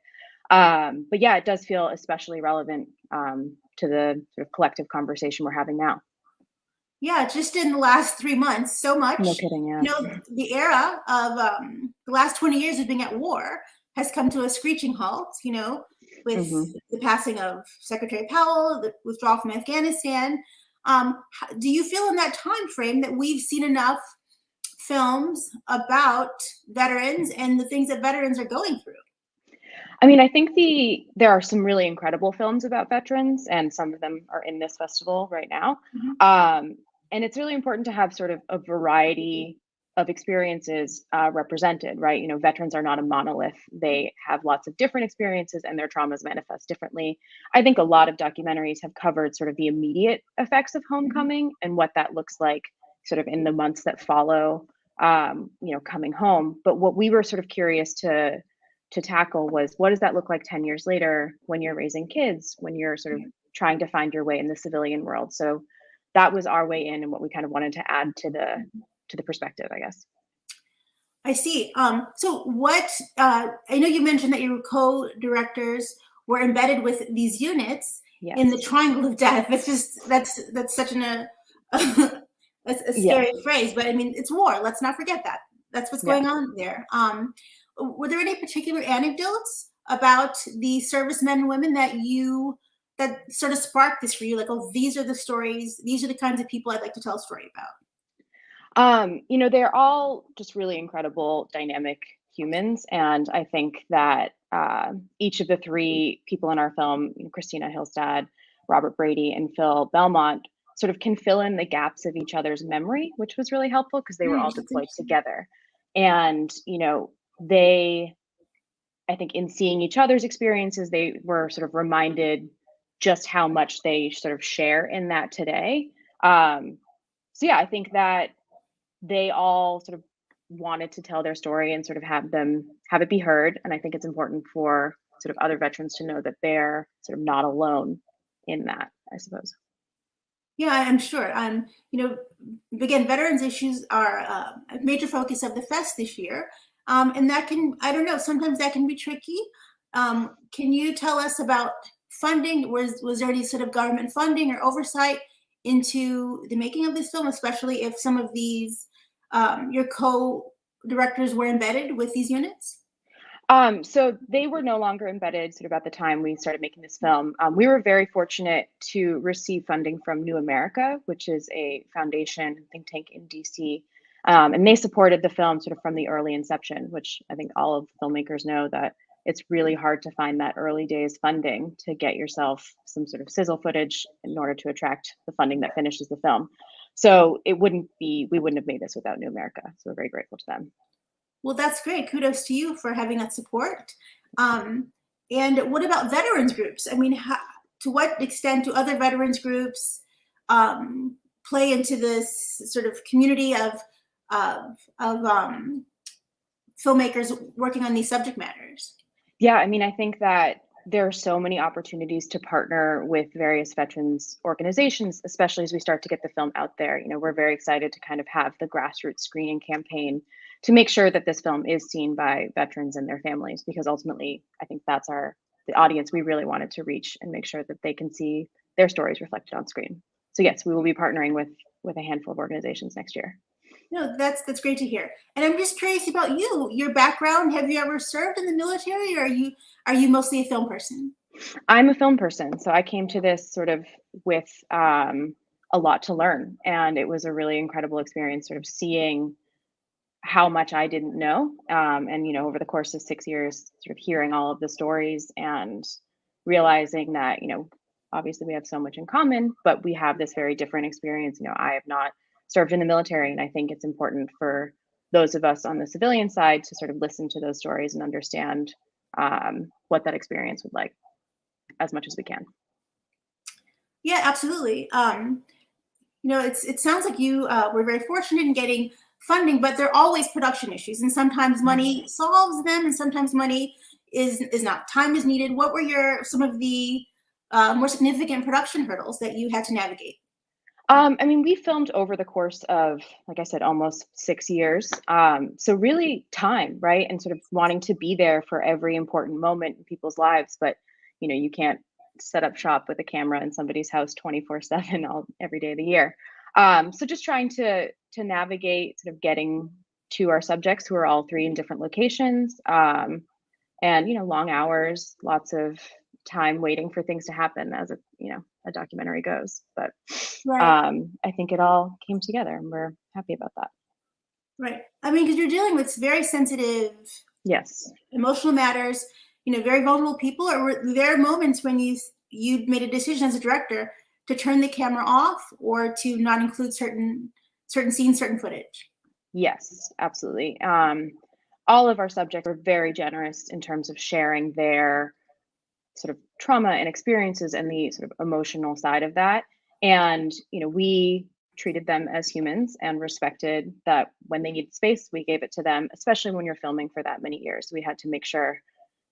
But yeah, it does feel especially relevant to the sort of collective conversation we're having now. Yeah, just in the last 3 months, so much. No kidding, yeah. The era of the last 20 years of being at war has come to a screeching halt, with the passing of Secretary Powell, the withdrawal from Afghanistan. Do you feel in that time frame that we've seen enough films about veterans and the things that veterans are going through? I mean, I think there are some really incredible films about veterans, and some of them are in this festival right now. And it's really important to have sort of a variety of experiences represented, right? Veterans are not a monolith. They have lots of different experiences and their traumas manifest differently. I think a lot of documentaries have covered sort of the immediate effects of homecoming and what that looks like sort of in the months that follow, coming home. But what we were sort of curious to tackle was, what does that look like 10 years later when you're raising kids, when you're sort of trying to find your way in the civilian world? So that was our way in and what we kind of wanted to add to the perspective, I guess. I see. So what, I know you mentioned that your co-directors were embedded with these units in the Triangle of Death. That's such a scary phrase, but I mean, it's war. Let's not forget that. That's what's going on there. Were there any particular anecdotes about the servicemen and women that sort of sparked this for you? Like, oh, these are the stories. These are the kinds of people I'd like to tell a story about. They're all just really incredible, dynamic humans. And I think that each of the 3 people in our film, Christina Hillstad, Robert Brady, and Phil Belmont, sort of can fill in the gaps of each other's memory, which was really helpful because they were all deployed together. And, I think in seeing each other's experiences, they were sort of reminded just how much they sort of share in that today. I think that they all sort of wanted to tell their story and sort of have it be heard. And I think it's important for sort of other veterans to know that they're sort of not alone in that, I suppose. Yeah, I'm sure. Again, veterans issues are a major focus of the fest this year. And that sometimes that can be tricky. Can you tell us about funding? Was there any sort of government funding or oversight into the making of this film, especially if some of these, your co-directors were embedded with these units? So they were no longer embedded sort of at the time we started making this film. We were very fortunate to receive funding from New America, which is a foundation think tank in DC. And they supported the film sort of from the early inception, which I think all of filmmakers know that it's really hard to find that early days funding to get yourself some sort of sizzle footage in order to attract the funding that finishes the film. So we wouldn't have made this without New America. So we're very grateful to them. Well, that's great. Kudos to you for having that support. And what about veterans groups? I mean, to what extent do other veterans groups play into this sort of community of filmmakers working on these subject matters? Yeah, I mean, I think that there are so many opportunities to partner with various veterans organizations, especially as we start to get the film out there. You know, we're very excited to kind of have the grassroots screening campaign to make sure that this film is seen by veterans and their families, because ultimately, I think that's the audience we really wanted to reach and make sure that they can see their stories reflected on screen. So yes, we will be partnering with a handful of organizations next year. No, that's great to hear. And I'm just curious about you, your background. Have you ever served in the military, or are you mostly a film person? I'm a film person, so I came to this sort of with a lot to learn, and it was a really incredible experience, sort of seeing how much I didn't know, and over the course of 6 years, sort of hearing all of the stories and realizing that obviously we have so much in common, but we have this very different experience. I have not served in the military, and I think it's important for those of us on the civilian side to sort of listen to those stories and understand what that experience would like as much as we can. Yeah, absolutely. It sounds like you were very fortunate in getting funding, but there are always production issues, and sometimes money solves them, and sometimes money is not. Time is needed. What were some of the more significant production hurdles that you had to navigate? I mean, we filmed over the course of, like I said, almost 6 years. So really time, right? And sort of wanting to be there for every important moment in people's lives. But, you can't set up shop with a camera in somebody's house 24/7 every day of the year. So just trying to navigate sort of getting to our subjects, who are all three in different locations, and, long hours, lots of time waiting for things to happen as a documentary goes. But right. I think it all came together, and we're happy about that. Right. I mean, because you're dealing with very sensitive, yes, emotional matters, very vulnerable people. Or were there moments when you made a decision as a director to turn the camera off or to not include certain scenes, certain footage? Yes, absolutely. All of our subjects were very generous in terms of sharing their sort of trauma and experiences and the sort of emotional side of that. And, we treated them as humans and respected that when they needed space, we gave it to them, especially when you're filming for that many years. We had to make sure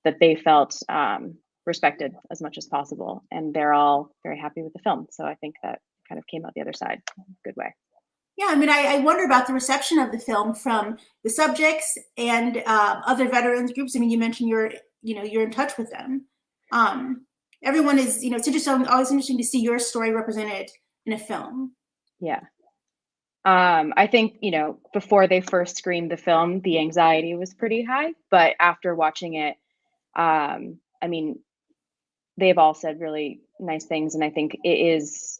that they felt respected as much as possible. And they're all very happy with the film. So I think that kind of came out the other side in a good way. Yeah, I mean, I wonder about the reception of the film from the subjects and other veterans groups. I mean, you mentioned you're in touch with them. Everyone is, it's interesting, always interesting to see your story represented in a film. Yeah. I think, before they first screened the film, the anxiety was pretty high, but after watching it, I mean, they've all said really nice things. And I think it is,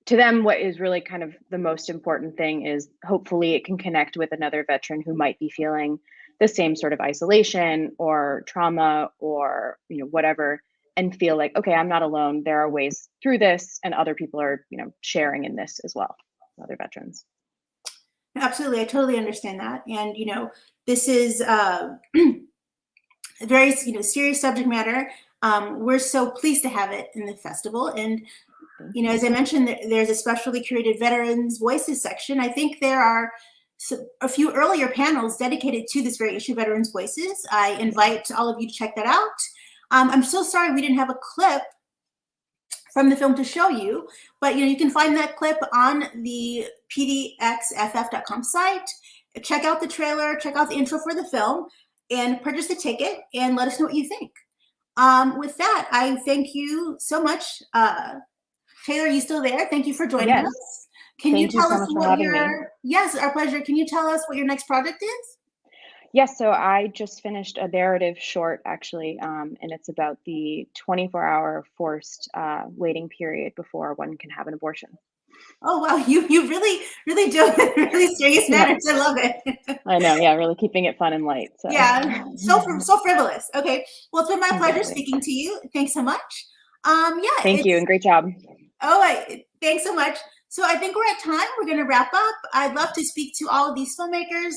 to them, what is really kind of the most important thing is hopefully it can connect with another veteran who might be feeling the same sort of isolation or trauma or, whatever, and feel like, okay, I'm not alone. There are ways through this, and other people are, sharing in this as well, other veterans. Absolutely. I totally understand that. And, this is a very, serious subject matter. We're so pleased to have it in the festival. And, as I mentioned, there's a specially curated Veterans Voices section. I think there are a few earlier panels dedicated to this very issue, Veterans Voices. I invite all of you to check that out. I'm so sorry we didn't have a clip from the film to show you, but you can find that clip on the pdxff.com site. Check out the trailer, check out the intro for the film, and purchase the ticket, and let us know what you think. With that, I thank you so much. Taylor, are you still there? Thank you for joining us. Can you tell us what your... Yes, our pleasure. Can you tell us what your next project is? Yes, so I just finished a narrative short, actually, and it's about the 24-hour forced waiting period before one can have an abortion. Oh, wow. You really do it in really serious matters. I love it. I know. Yeah, really keeping it fun and light. So. Yeah, so frivolous. Okay. Well, it's been my pleasure speaking to you. Thanks so much. Thank you, and great job. Oh, thanks so much. So I think we're at time. We're going to wrap up. I'd love to speak to all of these filmmakers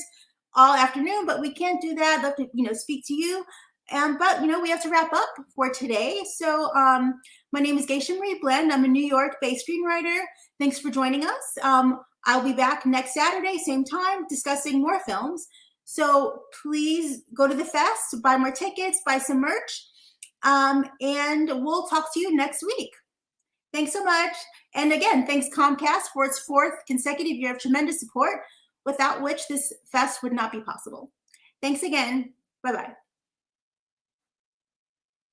all afternoon, but we can't do that. I'd love to, speak to you. But we have to wrap up for today. So my name is Geisha Marie Blend. I'm a New York-based screenwriter. Thanks for joining us. I'll be back next Saturday, same time, discussing more films. So please go to the fest, buy more tickets, buy some merch, and we'll talk to you next week. Thanks so much. And again, thanks Comcast for its 4th consecutive year of tremendous support, without which this fest would not be possible. Thanks again. Bye-bye.